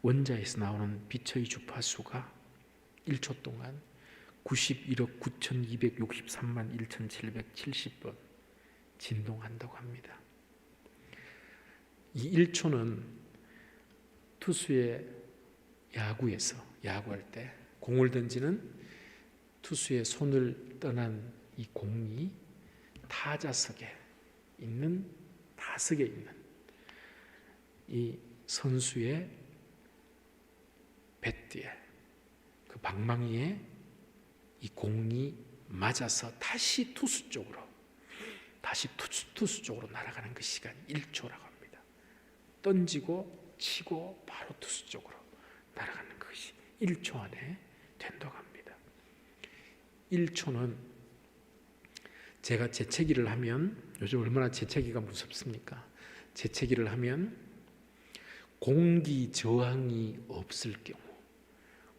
원자에서 나오는 빛의 주파수가 1초 동안 91억 9,263만 1,770번 진동한다고 합니다. 이 1초는 투수의 야구에서 야구할 때 공을 던지는 투수의 손을 떠난 이 공이 타석에 있는 이 선수의 배트에 그 방망이에 이 공이 맞아서 다시 투수 쪽으로 날아가는 그 시간이 1초라고 합니다. 던지고 치고 바로 투수 쪽으로 날아가는 것이 1초 안에 된다고 합니다. 1초는 제가 재채기를 하면, 요즘 얼마나 재채기가 무섭습니까? 재채기를 하면 공기 저항이 없을 경우,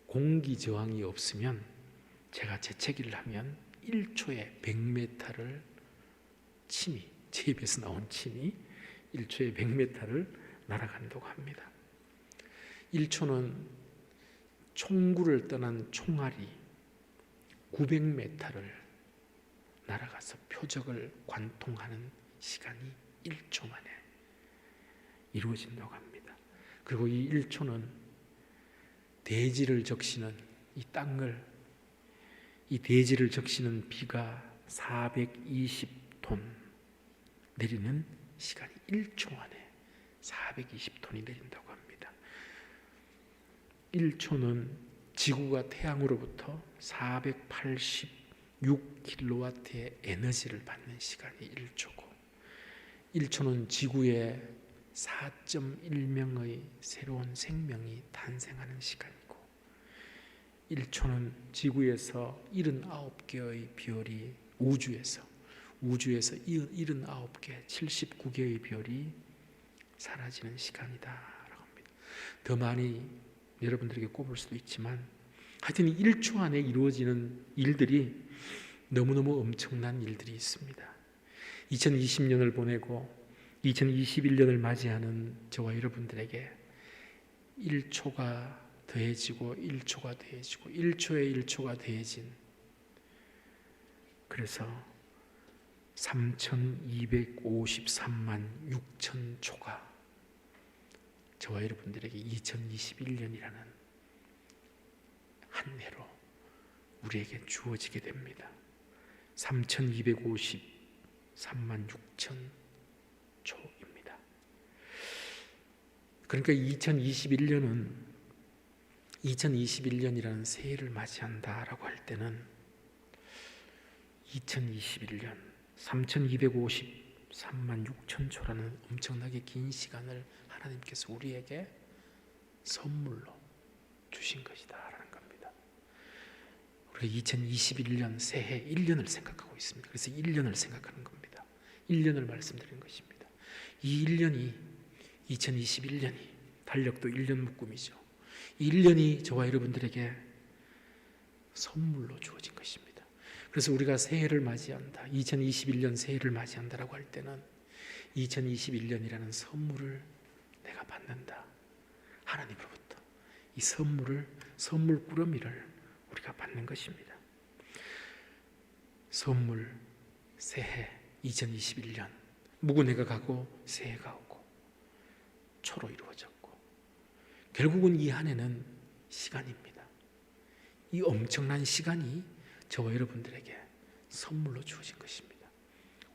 공기 저항이 없으면 제가 재채기를 하면 1초에 100m를 제 입에서 나온 침이 1초에 100m를 날아간다고 합니다. 1초는 총구를 떠난 총알이 900m를 날아가서 표적을 관통하는 시간이 1초 만에 이루어진다고 합니다. 그리고 이 1초는 대지를 적시는 대지를 적시는 비가 420톤 내리는 시간이 1초 안에 420톤이 내린다고 합니다. 1초는 지구가 태양으로부터 486kW의 에너지를 받는 시간이 1초고, 1초는 지구에 4.1명의 새로운 생명이 탄생하는 시간이고, 1초는 지구에서 79개의 별이 우주에서 79개, 79개의 별이 사라지는 시간이다라고 합니다. 더 많이 여러분들에게 꼽을 수도 있지만 하여튼 1초 안에 이루어지는 일들이 너무너무 엄청난 일들이 있습니다. 2020년을 보내고 2021년을 맞이하는 저와 여러분들에게 1초가 더해지고 1초가 더해지고 1초에 1초가 더해진, 그래서 3,253만 6천 초가 저와 여러분들에게 2021년이라는 한 해로 우리에게 주어지게 됩니다. 3,253만 6천 초입니다. 그러니까 2021년이라는 새해를 맞이한다라고 할 때는 2021년 3,253만 6천 초라는 엄청나게 긴 시간을 하나님께서 우리에게 선물로 주신 것이다라는 겁니다. 우리가 2021년 새해 1년을 생각하고 있습니다. 그래서 1년을 생각하는 겁니다. 1년을 말씀드리는 것입니다. 이 1년이 2021년이 달력도 1년 묶음이죠. 1년이 저와 여러분들에게 선물로 주어진 것입니다. 그래서 우리가 새해를 맞이한다, 2021년 새해를 맞이한다라고 할 때는 2021년이라는 선물을 내가 받는다. 하나님으로부터 이 선물 꾸러미를 우리가 받는 것입니다. 선물, 새해 2021년, 묵은해가 가고 새해가 오고 초로 이루어졌고, 결국은 이 한 해는 시간입니다. 이 엄청난 시간이 저와 여러분들에게 선물로 주어진 것입니다.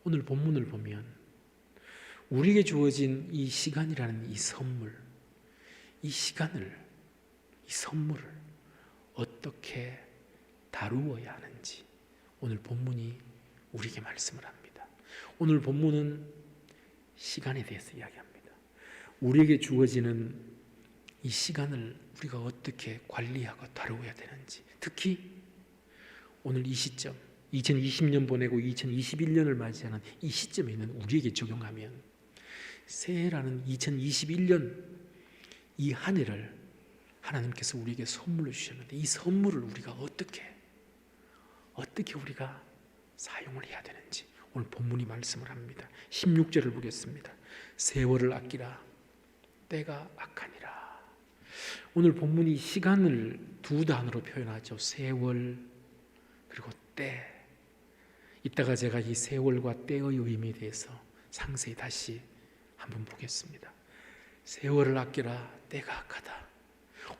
오늘 본문을 보면 우리에게 주어진 이 시간이라는 이 선물, 이 시간을, 이 선물을 어떻게 다루어야 하는지 오늘 본문이 우리에게 말씀을 합니다. 오늘 본문은 시간에 대해서 이야기합니다. 우리에게 주어지는 이 시간을 우리가 어떻게 관리하고 다루어야 되는지, 특히 오늘 이 시점 2020년 보내고 2021년을 맞이하는 이 시점에 있는 우리에게 적용하면 새해라는 2021년 이 한 해를 하나님께서 우리에게 선물로 주셨는데 이 선물을 우리가 어떻게 우리가 사용을 해야 되는지 오늘 본문이 말씀을 합니다. 16절을 보겠습니다. 세월을 아끼라 때가 악하니라. 오늘 본문이 시간을 두 단어로 표현하죠. 세월 그리고 때. 이따가 제가 이 세월과 때의 의미에 대해서 상세히 다시 한번 보겠습니다. 세월을 아끼라 때가 악하다.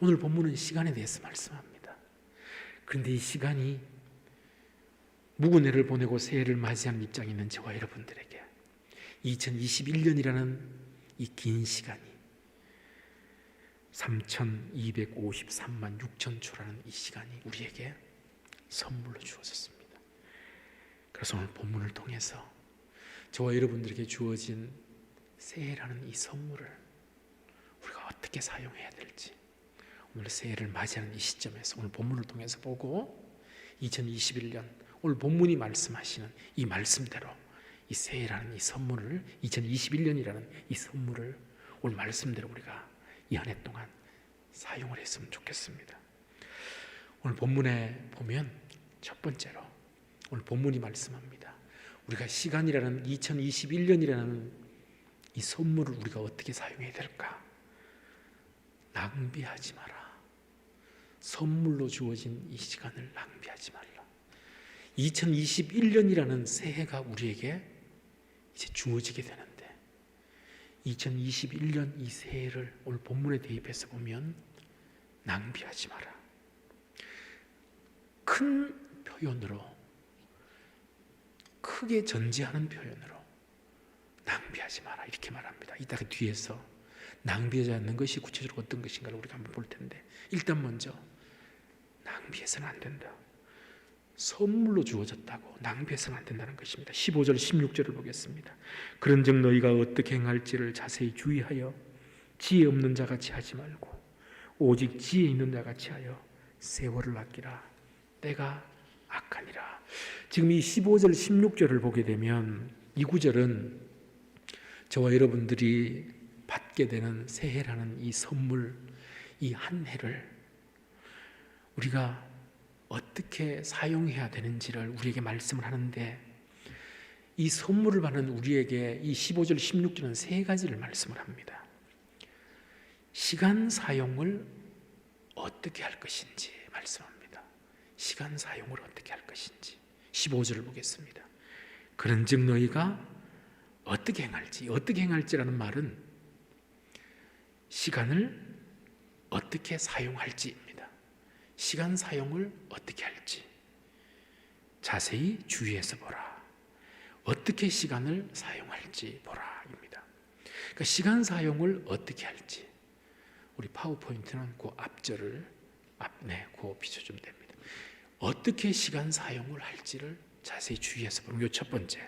오늘 본문은 시간에 대해서 말씀합니다. 그런데 이 시간이 묵은 해를 보내고 새해를 맞이하는 입장에 있는 저와 여러분들에게 2021년이라는 이 긴 시간이 3253만 6천 초라는 이 시간이 우리에게 선물로 주어졌습니다. 그래서 오늘 본문을 통해서 저와 여러분들에게 주어진 새해라는 이 선물을 우리가 어떻게 사용해야 될지 오늘 새해를 맞이하는 이 시점에서 오늘 본문을 통해서 보고 2021년 오늘 본문이 말씀하시는 이 말씀대로 이 새해라는 이 선물을 2021년이라는 이 선물을 오늘 말씀대로 우리가 이 한 해 동안 사용을 했으면 좋겠습니다. 오늘 본문에 보면 첫 번째로 오늘 본문이 말씀합니다. 우리가 시간이라는 2021년이라는 이 선물을 우리가 어떻게 사용해야 될까? 낭비하지 마라. 선물로 주어진 이 시간을 낭비하지 말라. 2021년이라는 새해가 우리에게 이제 주어지게 되는데 2021년 이 새해를 오늘 본문에 대입해서 보면 낭비하지 마라. 큰 표현으로 크게 전제하는 표현으로 낭비하지 마라 이렇게 말합니다. 이따가 뒤에서 낭비하지 않는 것이 구체적으로 어떤 것인가를 우리가 한번 볼 텐데 일단 먼저 낭비해서는 안 된다. 선물로 주어졌다고 낭비해서는 안 된다는 것입니다. 15절 16절을 보겠습니다. 그런즉 너희가 어떻게 행할지를 자세히 주의하여 지혜 없는 자같이 하지 말고 오직 지혜 있는 자같이 하여 세월을 아끼라. 때가 악하니라. 지금 이 15절 16절을 보게 되면 이 구절은 저와 여러분들이 받게 되는 새해라는 이 선물 이 한 해를 우리가 어떻게 사용해야 되는지를 우리에게 말씀을 하는데 이 선물을 받는 우리에게 이 15절 16절은 세 가지를 말씀을 합니다. 시간 사용을 어떻게 할 것인지 말씀합니다. 시간 사용을 어떻게 할 것인지 15절을 보겠습니다. 그런즉 너희가 어떻게 행할지라는 말은 시간을 어떻게 사용할지입니다. 시간 사용을 어떻게 할지 자세히 주의해서 보라. 어떻게 시간을 사용할지 보라입니다. 그러니까 시간 사용을 어떻게 할지 우리 파워포인트는 그 앞절을 그 비춰주면 됩니다. 어떻게 시간 사용을 할지를 자세히 주의해서 보는 게 첫 번째.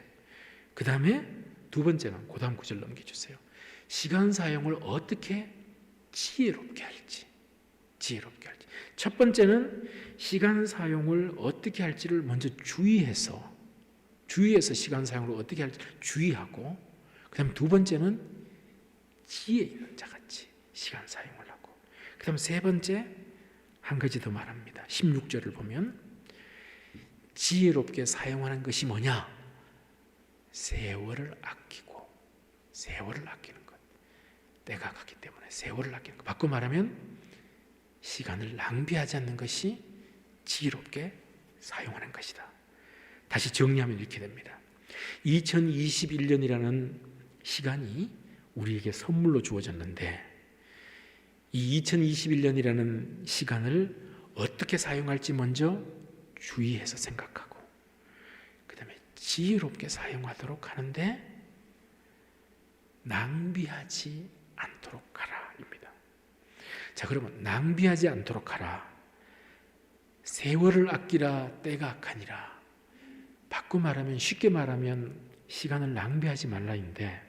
그 다음에 두 번째는 그 다음 구절 넘겨주세요. 시간 사용을 어떻게 지혜롭게 할지. 첫 번째는 시간 사용을 어떻게 할지를 먼저 주의해서 시간 사용을 어떻게 할지 주의하고 그 다음에 두 번째는 지혜 있는 자같이 시간 사용을 하고 그 다음 세 번째 한 가지 더 말합니다. 16절을 보면 지혜롭게 사용하는 것이 뭐냐? 세월을 아끼는 것. 때가 갔기 때문에 세월을 아끼는 것. 바꿔 말하면 시간을 낭비하지 않는 것이 지혜롭게 사용하는 것이다. 다시 정리하면 이렇게 됩니다. 2021년이라는 시간이 우리에게 선물로 주어졌는데 이 2021년이라는 시간을 어떻게 사용할지 먼저 주의해서 생각하고 그 다음에 지혜롭게 사용하도록 하는데 낭비하지 않도록 하라입니다. 자, 그러면 낭비하지 않도록 하라. 세월을 아끼라. 때가 악하니라. 바꿔 말하면 쉽게 말하면 시간을 낭비하지 말라인데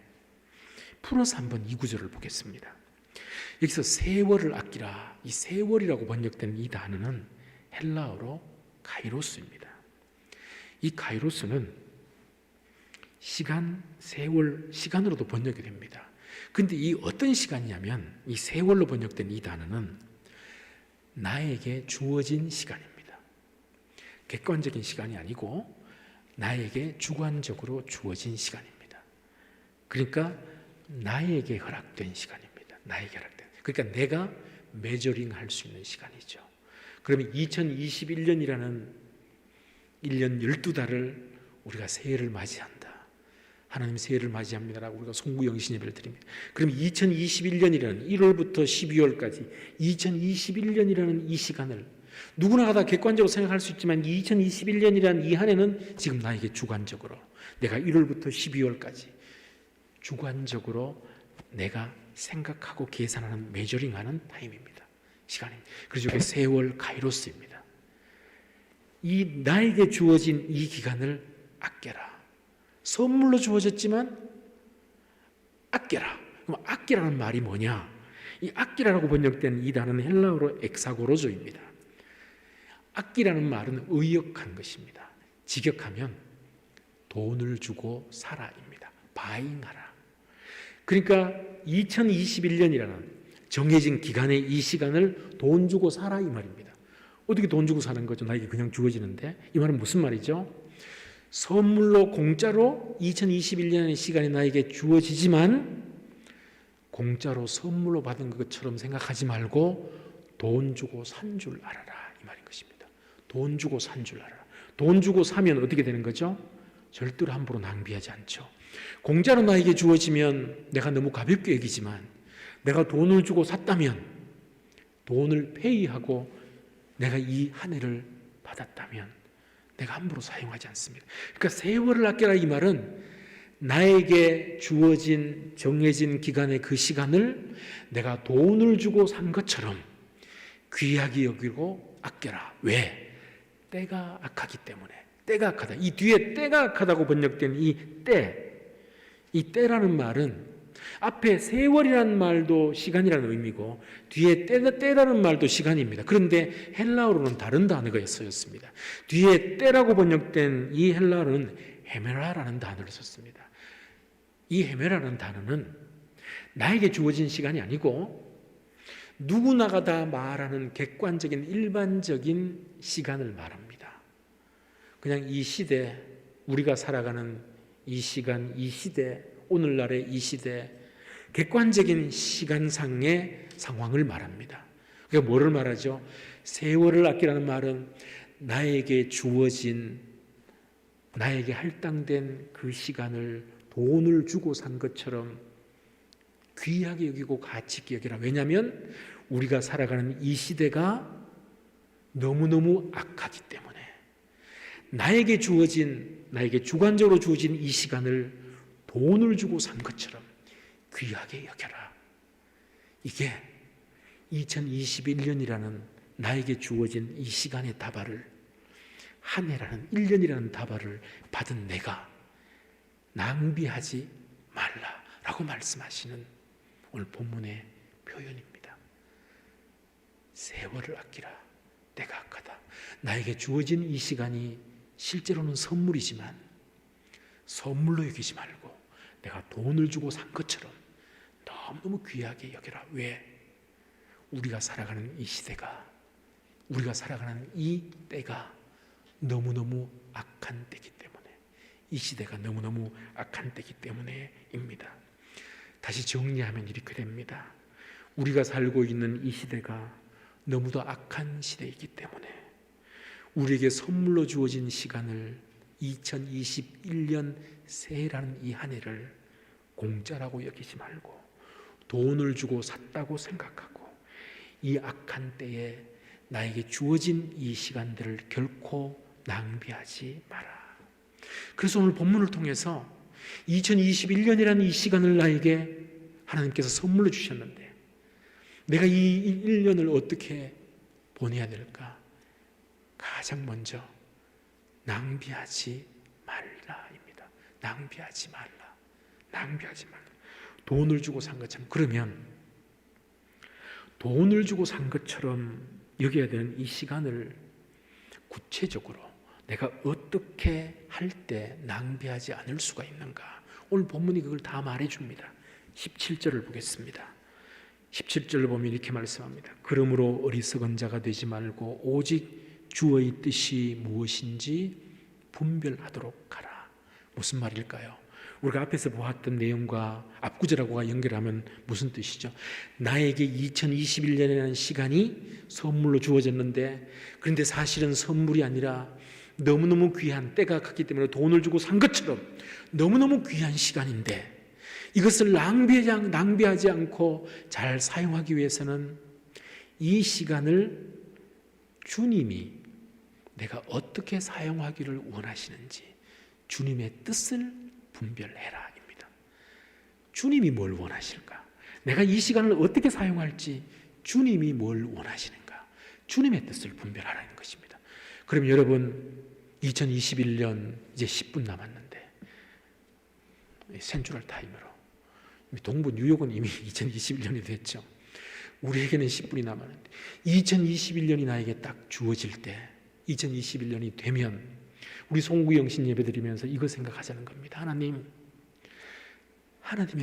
풀어서 한번 이 구절을 보겠습니다. 여기서 세월을 아끼라. 이 세월이라고 번역된 이 단어는 헬라어로 카이로스입니다. 이 카이로스는 시간, 세월, 시간으로도 번역이 됩니다. 근데 이 어떤 시간이냐면 이 세월로 번역된 이 단어는 나에게 주어진 시간입니다. 객관적인 시간이 아니고 나에게 주관적으로 주어진 시간입니다. 그러니까 나에게 허락된 시간입니다. 나에게 허락된. 그러니까 내가 메저링 할 수 있는 시간이죠. 그러면 2021년이라는 1년 12달을 우리가 새해를 맞이한다. 하나님 새해를 맞이합니다라고 우리가 송구영신 예배를 드립니다. 그럼 2021년이라는 1월부터 12월까지 2021년이라는 이 시간을 누구나 다 객관적으로 생각할 수 있지만 2021년이라는 이 한 해는 지금 나에게 주관적으로 내가 1월부터 12월까지 주관적으로 내가 생각하고 계산하는 메저링하는 타임입니다. 시간입니다. 그래서 이게 세월 카이로스입니다. 이 나에게 주어진 이 기간을 아껴라. 선물로 주어졌지만 아껴라. 그럼 아끼라는 말이 뭐냐? 이 아끼라라고 번역된 이 단어는 헬라어로 엑사고로조입니다. 아끼라는 말은 의역한 것입니다. 직역하면 돈을 주고 사라입니다. 바잉하라. 그러니까 2021년이라는 정해진 기간의 이 시간을 돈 주고 사라 이 말입니다. 어떻게 돈 주고 사는 거죠? 나에게 그냥 주어지는데 이 말은 무슨 말이죠? 선물로 공짜로 2021년의 시간이 나에게 주어지지만 공짜로 선물로 받은 것처럼 생각하지 말고 돈 주고 산 줄 알아라 이 말인 것입니다. 돈 주고 산 줄 알아라. 돈 주고 사면 어떻게 되는 거죠? 절대로 함부로 낭비하지 않죠. 공짜로 나에게 주어지면 내가 너무 가볍게 여기지만 내가 돈을 주고 샀다면 돈을 페이하고 내가 이 한 해를 받았다면 내가 함부로 사용하지 않습니다. 그러니까 세월을 아껴라 이 말은 나에게 주어진 정해진 기간의 그 시간을 내가 돈을 주고 산 것처럼 귀하게 여기고 아껴라. 왜? 때가 악하기 때문에. 때가 악하다. 이 뒤에 때가 악하다고 번역된 이 때, 이 때라는 말은 앞에 세월이라는 말도 시간이라는 의미고 뒤에 때라는 말도 시간입니다. 그런데 헬라어로는 다른 단어가 쓰였습니다. 뒤에 때라고 번역된 이 헬라어는 헤메라라는 단어를 썼습니다. 이 헤메라라는 단어는 나에게 주어진 시간이 아니고 누구나가 다 말하는 객관적인 일반적인 시간을 말합니다. 그냥 이 시대, 우리가 살아가는 이 시간, 이 시대, 오늘날의 이 시대 객관적인 시간상의 상황을 말합니다. 그러니까 뭐를 말하죠? 세월을 아끼라는 말은 나에게 주어진 나에게 할당된 그 시간을 돈을 주고 산 것처럼 귀하게 여기고 가치 있게 여기라. 왜냐하면 우리가 살아가는 이 시대가 너무너무 악하기 때문에 나에게 주관적으로 주어진 이 시간을 돈을 주고 산 것처럼 귀하게 여겨라. 이게 2021년이라는 나에게 주어진 이 시간의 다발을 한 해라는 1년이라는 다발을 받은 내가 낭비하지 말라라고 말씀하시는 오늘 본문의 표현입니다. 세월을 아끼라. 때가 악하다. 나에게 주어진 이 시간이 실제로는 선물이지만 선물로 여기지 말고 내가 돈을 주고 산 것처럼 너무너무 귀하게 여겨라. 왜? 우리가 살아가는 이 시대가 우리가 살아가는 이 때가 너무너무 악한 때이기 때문에 이 시대가 너무너무 악한 때이기 때문에입니다. 다시 정리하면 이렇게 됩니다. 우리가 살고 있는 이 시대가 너무도 악한 시대이기 때문에 우리에게 선물로 주어진 시간을 2021년 새해라는 이 한 해를 공짜라고 여기지 말고 돈을 주고 샀다고 생각하고 이 악한 때에 나에게 주어진 이 시간들을 결코 낭비하지 마라. 그래서 오늘 본문을 통해서 2021년이라는 이 시간을 나에게 하나님께서 선물로 주셨는데 내가 이 1년을 어떻게 보내야 될까? 가장 먼저 낭비하지 말라입니다. 낭비하지 말라. 낭비하지 말라. 돈을 주고 산 것처럼. 그러면 돈을 주고 산 것처럼 여겨야 되는 이 시간을 구체적으로 내가 어떻게 할 때 낭비하지 않을 수가 있는가? 오늘 본문이 그걸 다 말해줍니다. 17절을 보겠습니다. 17절을 보면 이렇게 말씀합니다. 그러므로 어리석은 자가 되지 말고 오직 주의 뜻이 무엇인지 분별하도록 하라. 무슨 말일까요? 우리가 앞에서 보았던 내용과 앞구절하고가 연결하면 무슨 뜻이죠? 나에게 2021년이라는 시간이 선물로 주어졌는데, 그런데 사실은 선물이 아니라 너무너무 귀한, 때가 갔기 때문에 돈을 주고 산 것처럼 너무너무 귀한 시간인데, 이것을 낭비하지 않고 잘 사용하기 위해서는 이 시간을 주님이 내가 어떻게 사용하기를 원하시는지 주님의 뜻을 분별해라 입니다. 주님이 뭘 원하실까? 내가 이 시간을 어떻게 사용할지 주님이 뭘 원하시는가? 주님의 뜻을 분별하라는 것입니다. 그럼 여러분, 2021년 이제 10분 남았는데, 센트럴 타임으로 동부 뉴욕은 이미 2021년이 됐죠. 우리에게는 10분이 남았는데 2021년이 나에게 딱 주어질 때, 2021년이 되면 우리 송구영신 예배 드리면서 이거 생각하자는 겁니다. 하나님의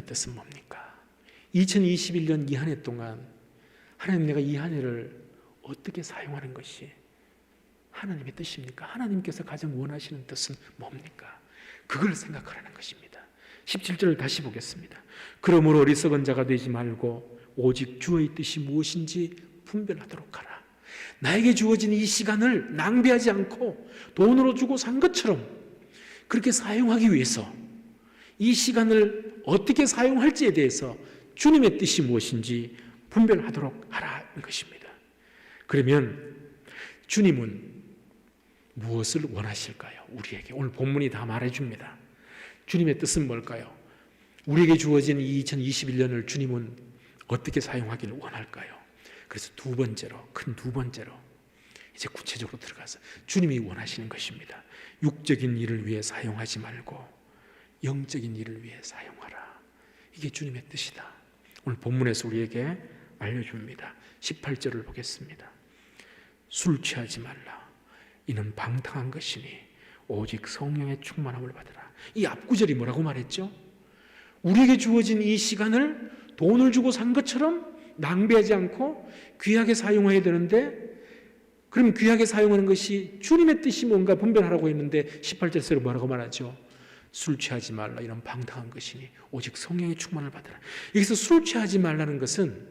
뜻은 뭡니까? 2021년 이 한 해 동안 하나님, 내가 이 한 해를 어떻게 사용하는 것이 하나님의 뜻입니까? 하나님께서 가장 원하시는 뜻은 뭡니까? 그걸 생각하라는 것입니다. 17절을 다시 보겠습니다. 그러므로 어리석은 자가 되지 말고 오직 주의 뜻이 무엇인지 분별하도록 하라. 나에게 주어진 이 시간을 낭비하지 않고 돈으로 주고 산 것처럼 그렇게 사용하기 위해서 이 시간을 어떻게 사용할지에 대해서 주님의 뜻이 무엇인지 분별하도록 하라는 것입니다. 그러면 주님은 무엇을 원하실까요? 우리에게 오늘 본문이 다 말해줍니다. 주님의 뜻은 뭘까요? 우리에게 주어진 이 2021년을 주님은 어떻게 사용하기를 원할까요? 그래서 큰 두 번째로 이제 구체적으로 들어가서 주님이 원하시는 것입니다. 육적인 일을 위해 사용하지 말고 영적인 일을 위해 사용하라. 이게 주님의 뜻이다. 오늘 본문에서 우리에게 알려줍니다. 18절을 보겠습니다. 술 취하지 말라. 이는 방탕한 것이니 오직 성령의 충만함을 받으라. 이 앞구절이 뭐라고 말했죠? 우리에게 주어진 이 시간을 돈을 주고 산 것처럼 낭비하지 않고 귀하게 사용해야 되는데, 그럼 귀하게 사용하는 것이 주님의 뜻이 뭔가 분별하라고 했는데 18절에서 뭐라고 말하죠? 술 취하지 말라. 이런 방탕한 것이니 오직 성령의 충만을 받으라. 여기서 술 취하지 말라는 것은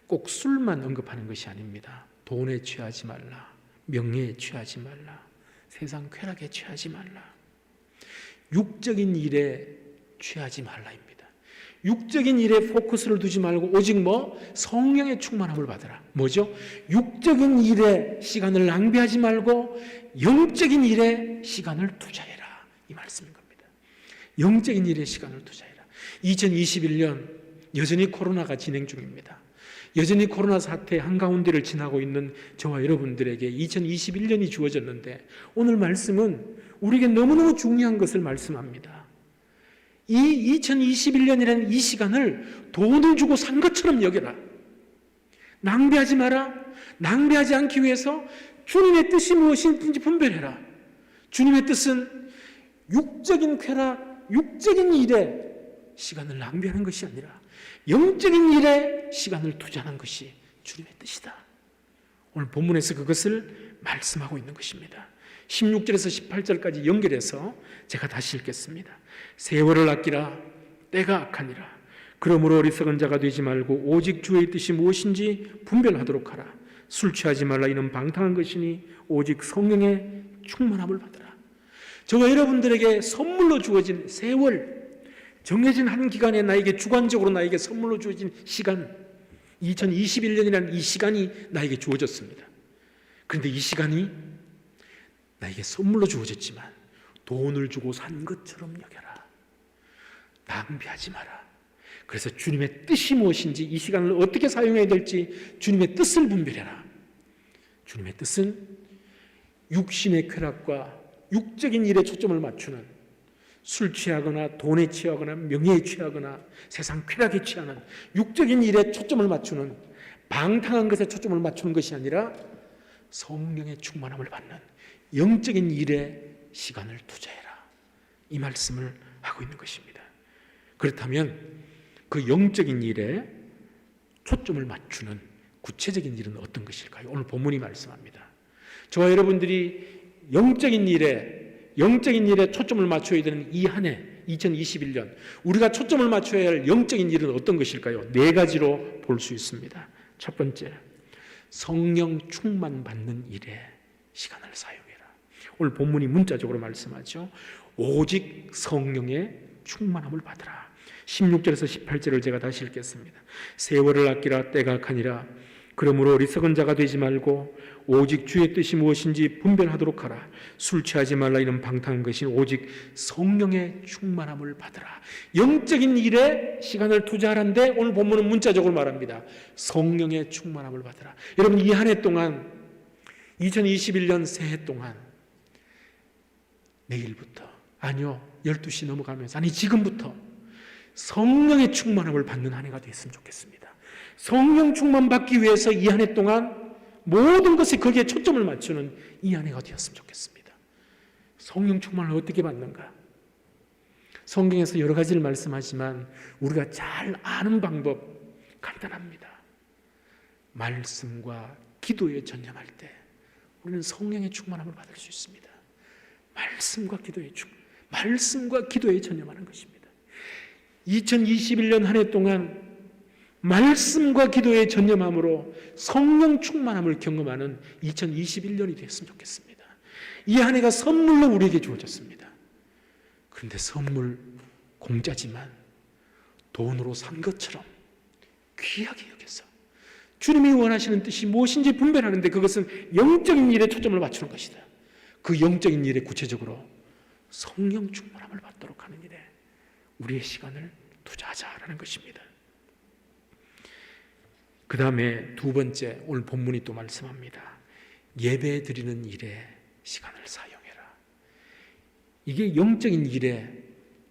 꼭 술만 언급하는 것이 아닙니다. 돈에 취하지 말라, 명예에 취하지 말라, 세상 쾌락에 취하지 말라, 육적인 일에 취하지 말라입니다. 육적인 일에 포커스를 두지 말고 오직 성령의 충만함을 받으라. 뭐죠? 육적인 일에 시간을 낭비하지 말고 영적인 일에 시간을 투자해라. 이 말씀인 겁니다. 영적인 일에 시간을 투자해라. 2021년 여전히 코로나가 진행 중입니다. 여전히 코로나 사태 한가운데를 지나고 있는 저와 여러분들에게 2021년이 주어졌는데, 오늘 말씀은 우리에게 너무너무 중요한 것을 말씀합니다. 이 2021년이라는 이 시간을 돈을 주고 산 것처럼 여겨라. 낭비하지 마라. 낭비하지 않기 위해서 주님의 뜻이 무엇인지 분별해라. 주님의 뜻은 육적인 쾌락, 육적인 일에 시간을 낭비하는 것이 아니라 영적인 일에 시간을 투자하는 것이 주님의 뜻이다. 오늘 본문에서 그것을 말씀하고 있는 것입니다. 16절에서 18절까지 연결해서 제가 다시 읽겠습니다. 세월을 아끼라. 때가 악하니라. 그러므로 어리석은 자가 되지 말고 오직 주의 뜻이 무엇인지 분별하도록 하라. 술 취하지 말라. 이는 방탕한 것이니 오직 성령의 충만함을 받으라. 저와 여러분들에게 선물로 주어진 세월, 정해진 한 기간에 나에게 주관적으로 나에게 선물로 주어진 시간, 2021년이라는 이 시간이 나에게 주어졌습니다. 그런데 이 시간이 나에게 선물로 주어졌지만 돈을 주고 산 것처럼 여겨라. 낭비하지 마라. 그래서 주님의 뜻이 무엇인지, 이 시간을 어떻게 사용해야 될지 주님의 뜻을 분별해라. 주님의 뜻은 육신의 쾌락과 육적인 일에 초점을 맞추는, 술 취하거나 돈에 취하거나 명예에 취하거나 세상 쾌락에 취하는 육적인 일에 초점을 맞추는, 방탕한 것에 초점을 맞추는 것이 아니라 성령의 충만함을 받는 영적인 일에 시간을 투자해라. 이 말씀을 하고 있는 것입니다. 그렇다면 그 영적인 일에 초점을 맞추는 구체적인 일은 어떤 것일까요? 오늘 본문이 말씀합니다. 저와 여러분들이 영적인 일에 초점을 맞춰야 되는 이 한 해 2021년 우리가 초점을 맞춰야 할 영적인 일은 어떤 것일까요? 네 가지로 볼 수 있습니다. 첫 번째, 성령 충만 받는 일에 시간을 사용해라. 오늘 본문이 문자적으로 말씀하죠. 오직 성령의 충만함을 받으라. 16절에서 18절을 제가 다시 읽겠습니다. 세월을 아끼라 때가 악하니라. 그러므로 어리석은 자가 되지 말고 오직 주의 뜻이 무엇인지 분별하도록 하라. 술 취하지 말라. 이는 방탕한 것이 오직 성령의 충만함을 받으라. 영적인 일에 시간을 투자하는데 오늘 본문은 문자적으로 말합니다. 성령의 충만함을 받으라. 여러분, 이 한 해 동안 2021년 새해 동안 내일부터, 아니요 12시 넘어가면서, 아니 지금부터 성령의 충만함을 받는 한 해가 됐으면 좋겠습니다. 성령 충만 받기 위해서 이 한 해 동안 모든 것에 거기에 초점을 맞추는 이 한 해가 되었으면 좋겠습니다. 성령 충만을 어떻게 받는가? 성경에서 여러 가지를 말씀하지만 우리가 잘 아는 방법 간단합니다. 말씀과 기도에 전념할 때 우리는 성령의 충만함을 받을 수 있습니다. 말씀과 기도에 전념하는 것입니다. 2021년 한 해 동안 말씀과 기도에 전념함으로 성령 충만함을 경험하는 2021년이 되었으면 좋겠습니다. 이 한 해가 선물로 우리에게 주어졌습니다. 그런데 선물 공짜지만 돈으로 산 것처럼 귀하게 여겨서 주님이 원하시는 뜻이 무엇인지 분별하는데 그것은 영적인 일에 초점을 맞추는 것이다. 그 영적인 일에 구체적으로 성령 충만함을 받도록 하는 일에 우리의 시간을 투자하자라는 것입니다. 그 다음에 두 번째, 오늘 본문이 또 말씀합니다. 예배 드리는 일에 시간을 사용해라. 이게 영적인 일에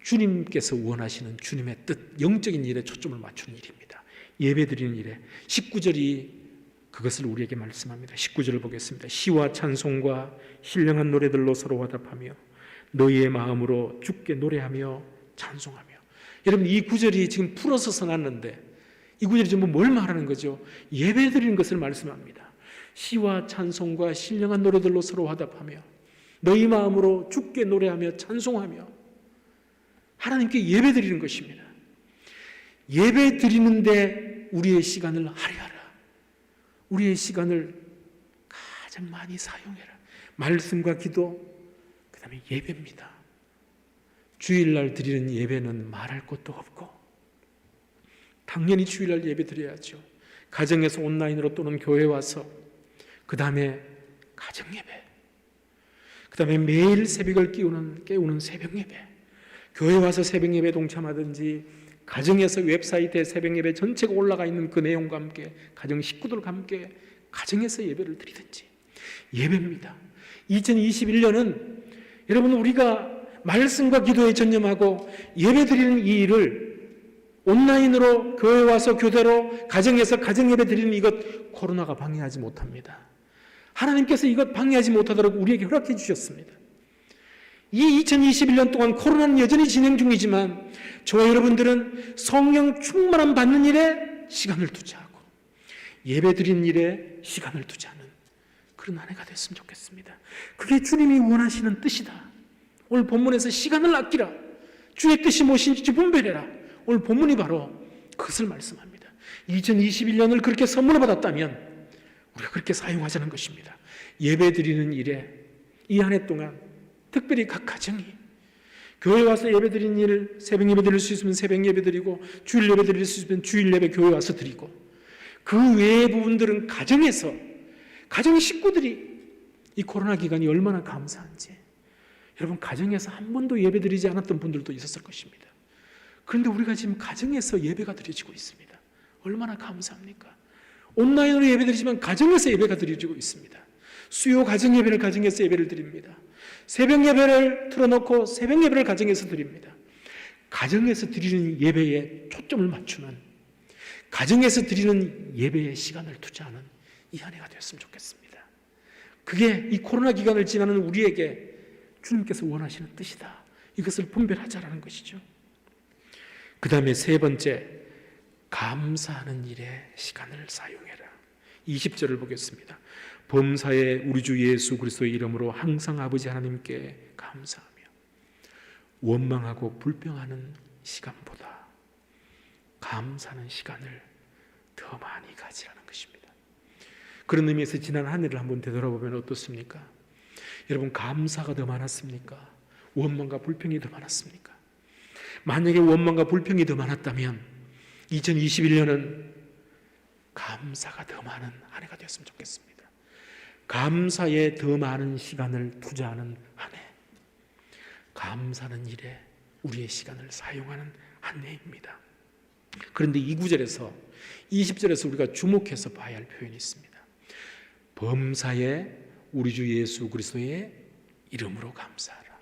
주님께서 원하시는 주님의 뜻, 영적인 일에 초점을 맞추는 일입니다. 예배 드리는 일에 19절이 그것을 우리에게 말씀합니다. 19절을 보겠습니다. 시와 찬송과 신령한 노래들로 서로 화답하며 너희의 마음으로 주께 노래하며 찬송하며. 여러분, 이 구절이 지금 풀어서 써놨는데 이 구절이 전부 뭘 말하는 거죠? 예배 드리는 것을 말씀합니다. 시와 찬송과 신령한 노래들로 서로 화답하며 너희 마음으로 주께 노래하며 찬송하며 하나님께 예배 드리는 것입니다. 예배 드리는데 우리의 시간을 할애하라. 우리의 시간을 가장 많이 사용해라. 말씀과 기도, 그 다음에 예배입니다. 주일날 드리는 예배는 말할 것도 없고 당연히 주일날 예배 드려야죠. 가정에서 온라인으로 또는 교회 와서, 그 다음에 가정예배, 그 다음에 매일 새벽을 깨우는 새벽예배, 교회 와서 새벽예배 동참하든지 가정에서 웹사이트에 새벽예배 전체가 올라가 있는 그 내용과 함께 가정 식구들과 함께 가정에서 예배를 드리든지 예배입니다. 2021년은 여러분, 우리가 말씀과 기도에 전념하고 예배 드리는 이 일을 온라인으로 교회 와서 교대로 가정에서 가정예배 드리는 이것 코로나가 방해하지 못합니다. 하나님께서 이것 방해하지 못하도록 우리에게 허락해 주셨습니다. 이 2021년 동안 코로나는 여전히 진행 중이지만 저와 여러분들은 성령 충만함 받는 일에 시간을 투자하고 예배 드리는 일에 시간을 투자하는 그런 한 해가 됐으면 좋겠습니다. 그게 주님이 원하시는 뜻이다. 오늘 본문에서 시간을 아끼라, 주의 뜻이 무엇인지 분별해라, 오늘 본문이 바로 그것을 말씀합니다. 2021년을 그렇게 선물을 받았다면 우리가 그렇게 사용하자는 것입니다. 예배 드리는 일에 이 한 해 동안 특별히 각 가정이 교회 와서 예배 드리는 일, 새벽 예배 드릴 수 있으면 새벽 예배 드리고 주일 예배 드릴 수 있으면 주일 예배 교회 와서 드리고, 그 외의 부분들은 가정에서 가정 식구들이 이 코로나 기간이 얼마나 감사한지, 여러분 가정에서 한 번도 예배 드리지 않았던 분들도 있었을 것입니다. 그런데 우리가 지금 가정에서 예배가 드려지고 있습니다. 얼마나 감사합니까? 온라인으로 예배 드리지만 가정에서 예배가 드려지고 있습니다. 수요 가정 예배를 가정에서 예배를 드립니다. 새벽 예배를 틀어놓고 새벽 예배를 가정에서 드립니다. 가정에서 드리는 예배에 초점을 맞추는, 가정에서 드리는 예배에 시간을 투자하는 이 한 해가 되었으면 좋겠습니다. 그게 이 코로나 기간을 지나는 우리에게 주님께서 원하시는 뜻이다. 이것을 분별하자라는 것이죠. 그 다음에 세 번째, 감사하는 일에 시간을 사용해라. 20절을 보겠습니다. 범사에 우리 주 예수 그리스도의 이름으로 항상 아버지 하나님께 감사하며 원망하고 불평하는 시간보다 감사하는 시간을 더 많이 가지라는 것입니다. 그런 의미에서 지난 한 해를 한번 되돌아보면 어떻습니까? 여러분, 감사가 더 많았습니까? 원망과 불평이 더 많았습니까? 만약에 원망과 불평이 더 많았다면 2021년은 감사가 더 많은 한 해가 되었으면 좋겠습니다. 감사에 더 많은 시간을 투자하는 한 해, 감사하는 일에 우리의 시간을 사용하는 한 해입니다. 그런데 이 구절에서 20절에서 우리가 주목해서 봐야 할 표현이 있습니다. 범사에 우리 주 예수 그리스도의 이름으로 감사하라.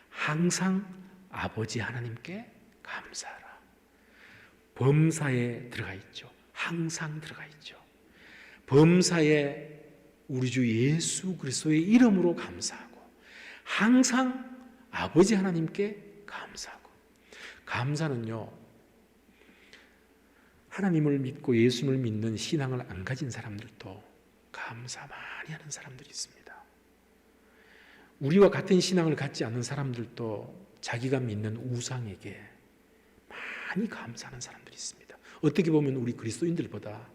항상 아버지 하나님께 감사하라. 범사에 들어가 있죠. 항상 들어가 있죠. 범사에 우리 주 예수 그리스도의 이름으로 감사하고 항상 아버지 하나님께 감사하고. 감사는요, 하나님을 믿고 예수님을 믿는 신앙을 안 가진 사람들도 감사 많이 하는 사람들이 있습니다. 우리와 같은 신앙을 갖지 않는 사람들도 자기가 믿는 우상에게 많이 감사하는 사람들이 있습니다. 어떻게 보면 우리 그리스도인들보다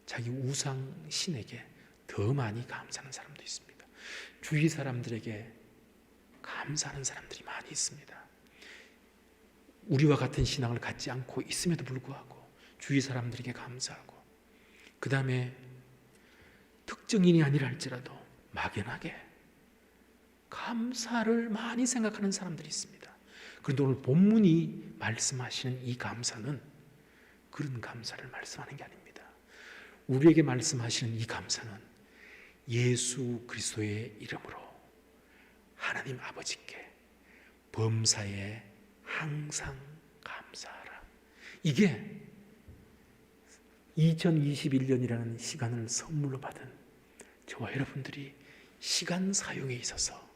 자기 우상 신에게 더 많이 감사하는 사람도 있습니다. 주위 사람들에게 감사하는 사람들이 많이 있습니다. 우리와 같은 신앙을 갖지 않고 있음에도 불구하고 주위 사람들에게 감사하고, 그 다음에 특정인이 아니라 할지라도 막연하게 감사를 많이 생각하는 사람들이 있습니다. 그런데 오늘 본문이 말씀하시는 이 감사는 그런 감사를 말씀하는 게 아닙니다. 우리에게 말씀하시는 이 감사는 예수 그리스도의 이름으로 하나님 아버지께 범사에 항상 감사하라. 이게 2021년이라는 시간을 선물로 받은 저와 여러분들이 시간 사용에 있어서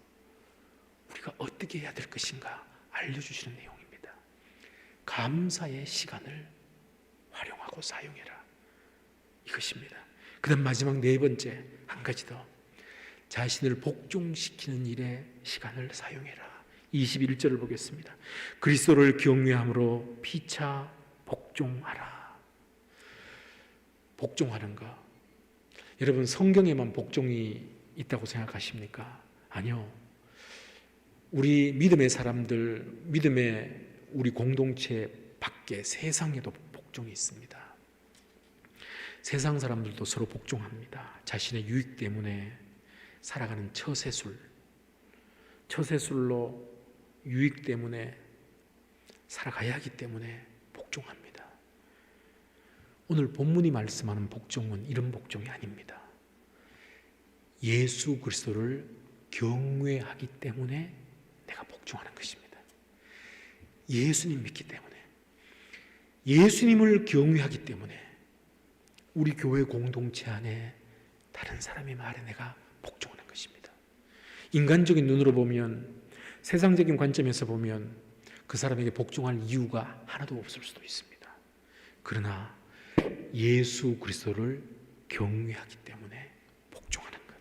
우리가 어떻게 해야 될 것인가 알려주시는 내용입니다. 감사의 시간을 활용하고 사용해라, 이것입니다. 그 다음 마지막 네 번째, 한 가지 더, 자신을 복종시키는 일에 시간을 사용해라. 21절을 보겠습니다. 그리스도를 경외함으로 피차 복종하라. 복종하는 것, 여러분 성경에만 복종이 있다고 생각하십니까? 아니요. 우리 믿음의 사람들, 믿음의 우리 공동체 밖에 세상에도 복종이 있습니다. 세상 사람들도 서로 복종합니다. 자신의 유익 때문에 살아가는 처세술로 유익 때문에 살아가야 하기 때문에 복종합니다. 오늘 본문이 말씀하는 복종은 이런 복종이 아닙니다. 예수 그리스도를 경외하기 때문에 내가 복종하는 것입니다. 예수님 믿기 때문에, 예수님을 경외하기 때문에 우리 교회 공동체 안에 다른 사람의 말에 내가 복종하는 것입니다. 인간적인 눈으로 보면, 세상적인 관점에서 보면 그 사람에게 복종할 이유가 하나도 없을 수도 있습니다. 그러나 예수 그리스도를 경외하기 때문에 복종하는 것,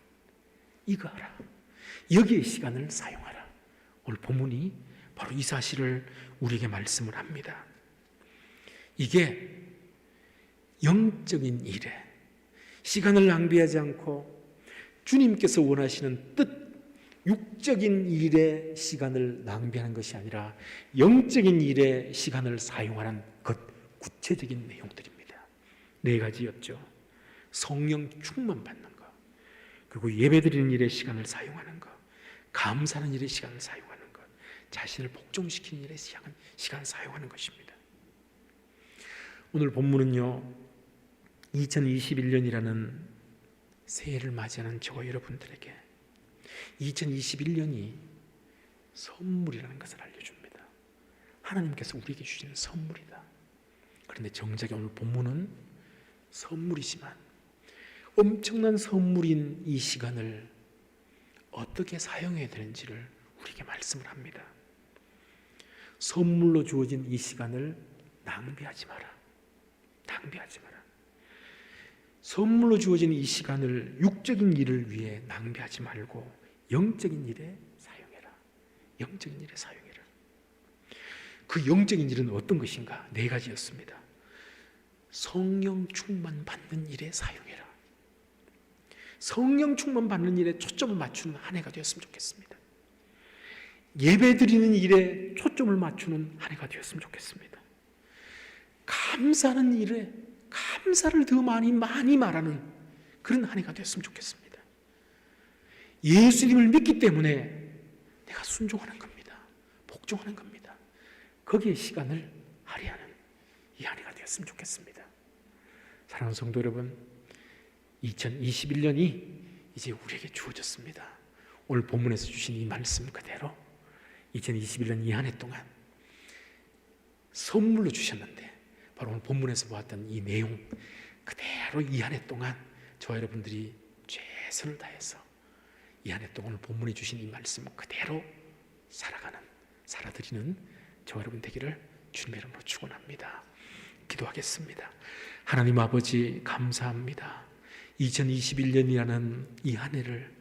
이거 알아. 여기에 시간을 사용하라. 오늘 본문이 바로 이 사실을 우리에게 말씀을 합니다. 이게 영적인 일에 시간을 낭비하지 않고 주님께서 원하시는 뜻, 육적인 일에 시간을 낭비하는 것이 아니라 영적인 일에 시간을 사용하는 것, 구체적인 내용들입니다. 네 가지였죠. 성령 충만 받는 것, 그리고 예배드리는 일에 시간을 사용하는 것, 감사하는 일에 시간을 사용하는 것, 자신을 복종시키는 일에 시간을 사용하는 것입니다. 오늘 본문은요, 2021년이라는 새해를 맞이하는 저와 여러분들에게 2021년이 선물이라는 것을 알려줍니다. 하나님께서 우리에게 주시는 선물이다. 그런데 정작 오늘 본문은 선물이지만 엄청난 선물인 이 시간을 어떻게 사용해야 되는지를 우리에게 말씀을 합니다. 선물로 주어진 이 시간을 낭비하지 마라. 낭비하지 마라. 선물로 주어진 이 시간을 육적인 일을 위해 낭비하지 말고 영적인 일에 사용해라. 영적인 일에 사용해라. 그 영적인 일은 어떤 것인가? 4가지였습니다. 성령 충만 받는 일에 사용해라. 성령 충만 받는 일에 초점을 맞추는 한 해가 되었으면 좋겠습니다. 예배 드리는 일에 초점을 맞추는 한 해가 되었으면 좋겠습니다. 감사하는 일에 감사를 더 많이 말하는 그런 한 해가 되었으면 좋겠습니다. 예수님을 믿기 때문에 내가 순종하는 겁니다. 복종하는 겁니다. 거기에 시간을 할애하는 이 한 해가 되었으면 좋겠습니다. 사랑하는 성도 여러분, 2021년이 이제 우리에게 주어졌습니다. 오늘 본문에서 주신 이 말씀 그대로 2021년 이 한 해 동안 선물로 주셨는데, 바로 오늘 본문에서 보았던 이 내용 그대로 이 한 해 동안 저와 여러분들이 최선을 다해서 이 한 해 동안 오늘 본문에 주신 이 말씀 그대로 살아드리는 저와 여러분 되기를 주님의 이름으로 축원합니다. 기도하겠습니다. 하나님 아버지, 감사합니다. 2021년이라는 이 한 해를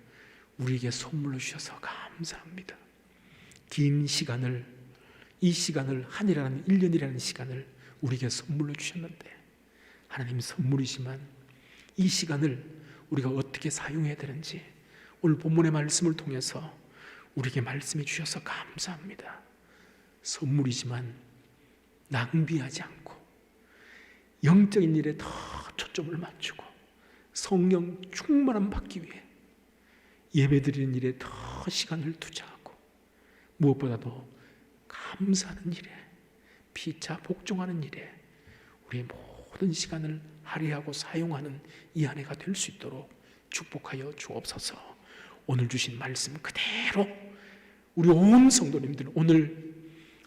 우리에게 선물로 주셔서 감사합니다. 긴 시간을, 이 시간을, 한 해라는 1년이라는 시간을 우리에게 선물로 주셨는데, 하나님 선물이지만 이 시간을 우리가 어떻게 사용해야 되는지 오늘 본문의 말씀을 통해서 우리에게 말씀해 주셔서 감사합니다. 선물이지만 낭비하지 않고 영적인 일에 더 초점을 맞추고 성령 충만함 받기 위해 예배드리는 일에 더 시간을 투자하고 무엇보다도 감사하는 일에, 피차 복종하는 일에 우리의 모든 시간을 할애하고 사용하는 이 한 해가 될 수 있도록 축복하여 주옵소서. 오늘 주신 말씀 그대로 우리 온 성도님들, 오늘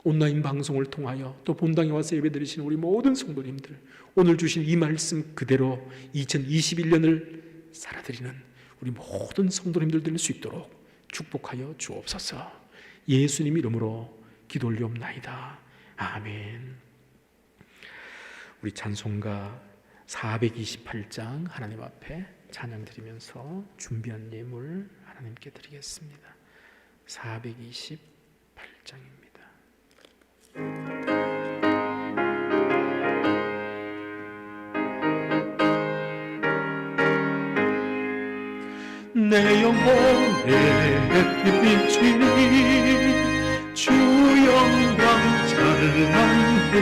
온라인 방송을 통하여 또 본당에 와서 예배드리시는 우리 모든 성도님들, 오늘 주신 이 말씀 그대로 2021년을 살아드리는 우리 모든 성도님들 될 수 있도록 축복하여 주옵소서. 예수님 이름으로 기도 올리옵나이다. 아멘. 우리 찬송가 428장 하나님 앞에 찬양 드리면서 준비한 예물 하나님께 드리겠습니다. 428장입니다. 내 영혼에 햇빛 비추니 주 영광 찬란해.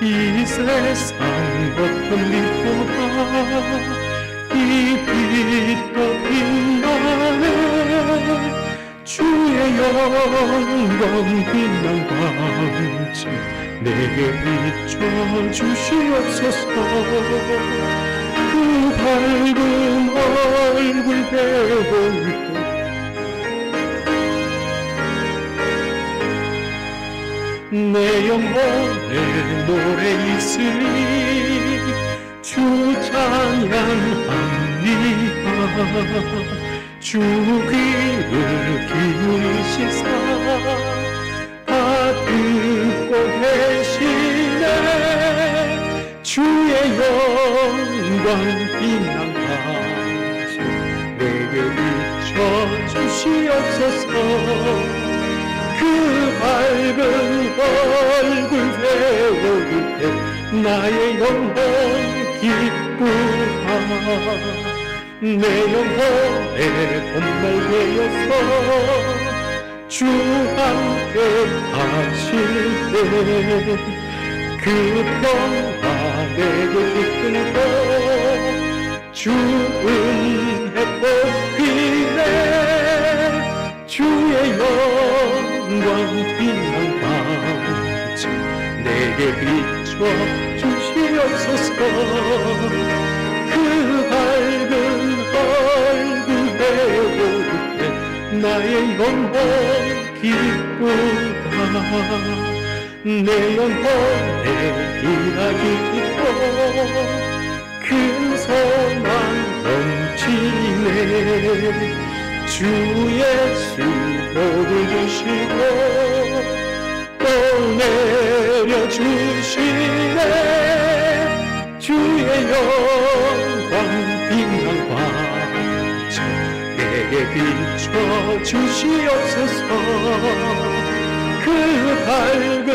이 세상 어떤 빛보다 이 빛도 빛나네. 주의 영광 빛난 광채 내게 비춰주시옵소서. 그 밝은 얼굴 배울 때 내 영혼에 노래 있으니 주 찬양합니다. 주 귀를 기울이시사 다 듣고 계시네. 주의 영광 빛난 광채 내게 비춰주시옵소서. 그 밝은 얼굴 배울 때 나의 영혼 기쁘다. 내 영혼에 봄날 되어서 주 함께 하실 때 그 평화 내게 이끌고 주 은혜 꽃피네. 주의 영광 빛난 광채 내게 비춰주시옵소서. 그 밝은 얼굴 배울 때 나의 영혼 기쁘다. 내 영혼에 희락이 있고 그 큰 소망 넘치네. 주 예수 복을 주시고 또 내려주시네. 주의 영광 빛난 광채 내게 비춰주시옵소서. 그 밝은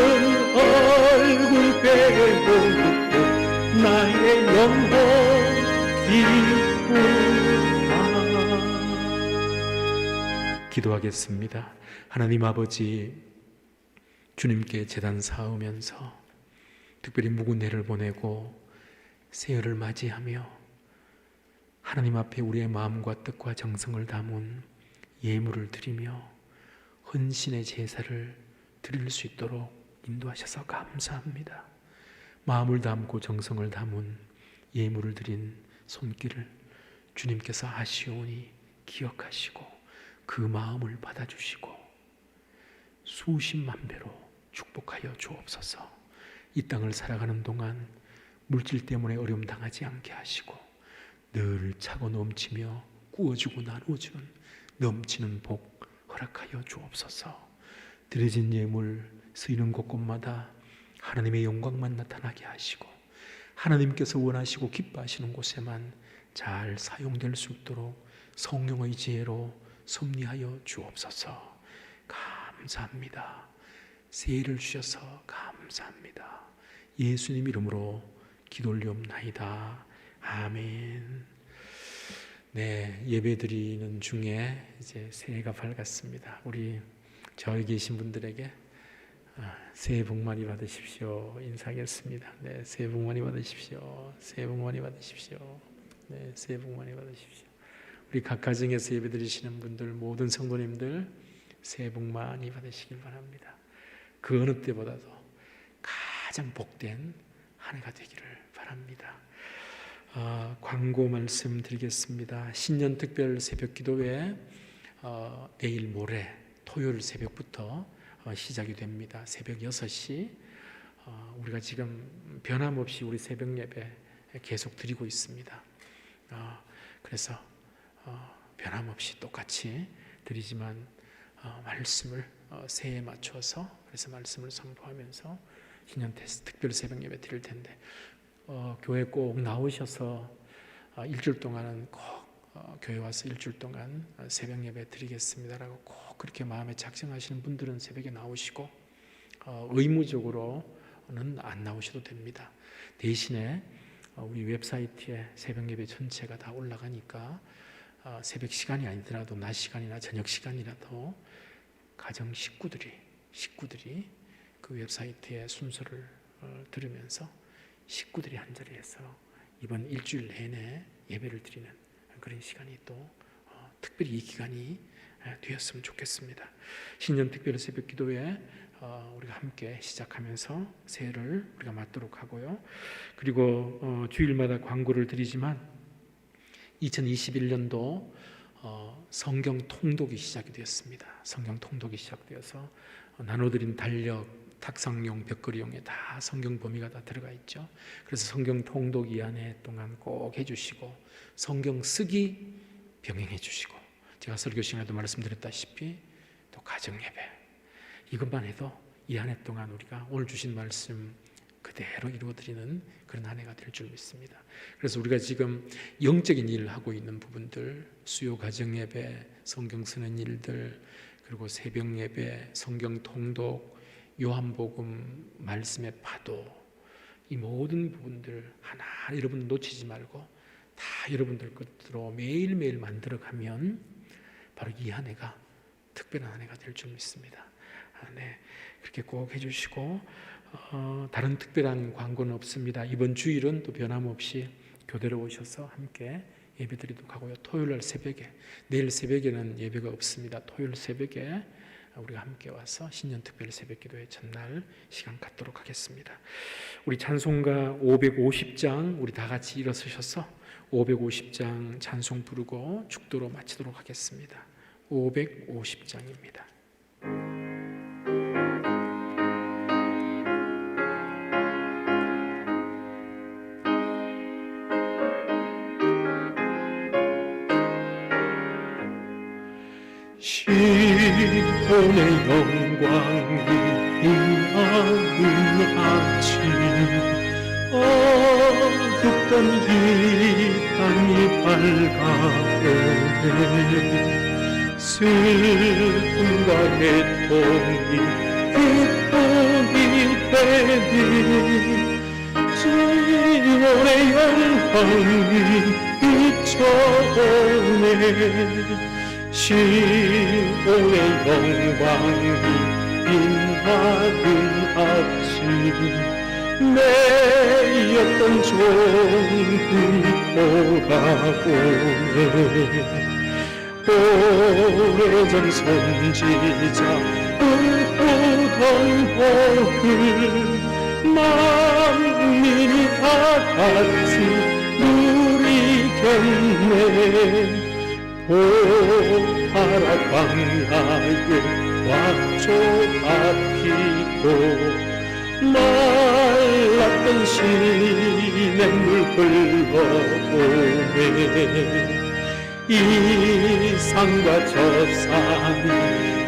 얼굴 빼고 나의 영혼 기쁘다. 기도하겠습니다. 하나님 아버지, 주님께 제단 쌓으면서 특별히 묵은 해를 보내고 새해를 맞이하며 하나님 앞에 우리의 마음과 뜻과 정성을 담은 예물을 드리며 헌신의 제사를 드릴 수 있도록 인도하셔서 감사합니다. 마음을 담고 정성을 담은 예물을 드린 손길을 주님께서 아시오니 기억하시고 그 마음을 받아주시고 수십만 배로 축복하여 주옵소서. 이 땅을 살아가는 동안 물질 때문에 어려움 당하지 않게 하시고 늘 차고 넘치며 구워주고 나누어주는 넘치는 복 허락하여 주옵소서. 드려진 예물 쓰이는 곳곳마다 하나님의 영광만 나타나게 하시고 하나님께서 원하시고 기뻐하시는 곳에만 잘 사용될 수 있도록 성령의 지혜로 섭리하여 주옵소서. 감사합니다. 새해를 주셔서 감사합니다. 예수님 이름으로 기도 올리옵나이다. 아멘. 네, 예배드리는 중에 이제 새해가 밝았습니다. 우리 저기 계신 분들에게 새해 복 많이 받으십시오 인사하겠습니다. 네, 새해 복 많이 받으십시오. 새해 복 많이 받으십시오. 네, 새해 복 많이 받으십시오. 우리 각 가정에서 예배드리시는 분들 모든 성도님들 새해 복 많이 받으시길 바랍니다. 그 어느 때보다도 가장 복된 한 해가 되기를 바랍니다. 광고 말씀드리겠습니다. 신년 특별 새벽 기도회 내일 모레 토요일 새벽부터 시작이 됩니다. 새벽 6시 우리가 지금 변함없이 우리 새벽 예배 계속 드리고 있습니다. 그래서 변함없이 똑같이 드리지만 말씀을 새해에 맞춰서 그래서 말씀을 선포하면서 신년 특별 새벽 예배 드릴 텐데 교회 꼭 나오셔서 일주일 동안은 꼭 교회 와서 일주일 동안 새벽 예배 드리겠습니다라고 꼭 그렇게 마음에 작정하시는 분들은 새벽에 나오시고 의무적으로는 안 나오셔도 됩니다. 대신에 우리 웹사이트에 새벽 예배 전체가 다 올라가니까 새벽 시간이 아니더라도 낮 시간이나 저녁 시간이라도 가정 식구들이 그 웹사이트의 순서를 들으면서 식구들이 한 자리에서 이번 일주일 내내 예배를 드리는 그런 시간이 또 특별히 이 기간이 되었으면 좋겠습니다. 신년 특별 새벽 기도회 우리가 함께 시작하면서 새해를 우리가 맞도록 하고요. 그리고 주일마다 광고를 드리지만 2021년도 성경 통독이 시작이 되었습니다. 성경 통독이 시작되어서 나눠드린 달력, 탁상용, 벽걸이용에 다 성경 범위가 다 들어가 있죠. 그래서 성경 통독 이 안에 동안 꼭 해주시고 성경 쓰기 병행해 주시고 제가 설교 시간에도 말씀드렸다시피 또 가정 예배 이것만 해도 이 한 해 동안 우리가 오늘 주신 말씀 그대로 이루어드리는 그런 한 해가 될 줄 믿습니다. 그래서 우리가 지금 영적인 일을 하고 있는 부분들 수요 가정 예배, 성경 쓰는 일들 그리고 새벽 예배, 성경 통독, 요한복음 말씀의 파도 이 모든 부분들 하나 여러분 놓치지 말고 다 여러분들 것으로 매일매일 만들어가면 바로 이 한 해가 특별한 한 해가 될 줄 믿습니다. 네, 그렇게 꼭 해주시고 다른 특별한 광고는 없습니다. 이번 주일은 또 변함없이 교대로 오셔서 함께 예배드리도록 하고요. 토요일날 새벽에 내일 새벽에는 예배가 없습니다. 토요일 새벽에 우리가 함께 와서 신년 특별 새벽 기도의 전날 시간 갖도록 하겠습니다. 우리 찬송가 550장 우리 다 같이 일어서셔서 550장 찬송 부르고 축도로 마치도록 하겠습니다. 550장입니다. 시온의 영광이 빛나는 아침, 어둡던 이 땅이 밝아오네. 슬픔과 애통이 기쁨이 되니 시온의 영광이 비춰오네. 시온의 영광이 빛나는 아침, 매였던 종들이 돌아오네. 오래전 선지자 꿈꾸던 복을 만민이 다 같이 누리겠네. 보아라 광야에 왁초가 피고 말랐던 시냇물 흘러오네. 이 산과 저 산이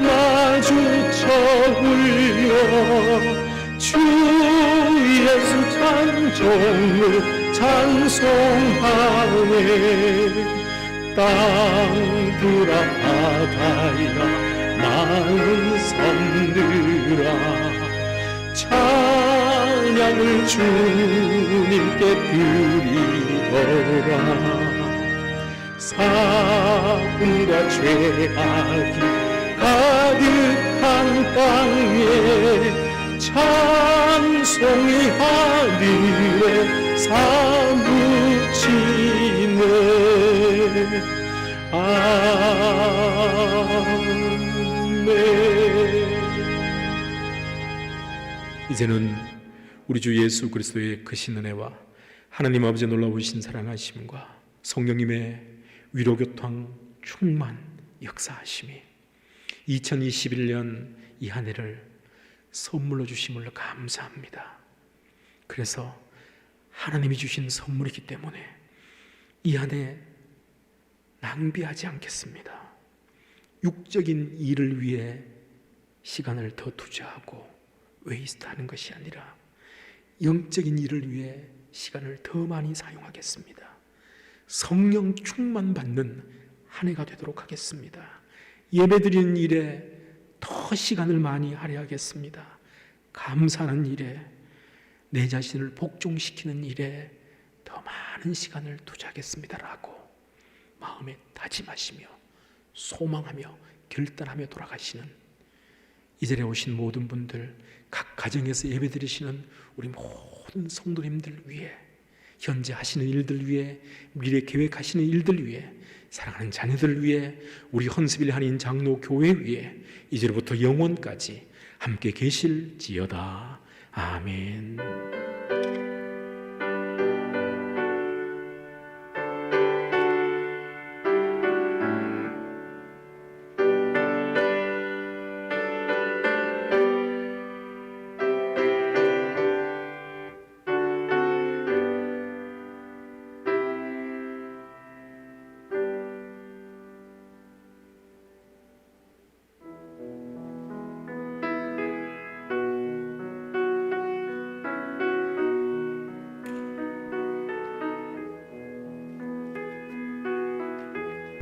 마주쳐 울려 주 예수 찬송을 찬송하네. 땅들아 바다야 많은 섬들아 찬양을 주님께 드리더라. 사음과 죄악이 가득한 땅에 찬송이 하늘에 사무치네. 아멘. 이제는 우리 주 예수 그리스도의 크신 은혜와 하나님 아버지의 놀라우신 사랑하심과 성령님의 위로교통 충만 역사하심이 2021년 이 한 해를 선물로 주심을 감사합니다. 그래서 하나님이 주신 선물이기 때문에 이 한 해 낭비하지 않겠습니다. 육적인 일을 위해 시간을 더 투자하고 웨이스트하는 것이 아니라 영적인 일을 위해 시간을 더 많이 사용하겠습니다. 성령 충만 받는 한 해가 되도록 하겠습니다. 예배드리는 일에 더 시간을 많이 할애하겠습니다. 감사하는 일에, 내 자신을 복종시키는 일에 더 많은 시간을 투자하겠습니다라고 마음에 다짐하시며 소망하며 결단하며 돌아가시는 이 자리에 오신 모든 분들, 각 가정에서 예배드리시는 우리 모든 성도님들 위해, 현재 하시는 일들 위해, 미래 계획하시는 일들 위해, 사랑하는 자녀들 위해, 우리 헌스빌 한인 장로 교회 위해 이제로부터 영원까지 함께 계실지어다. 아멘.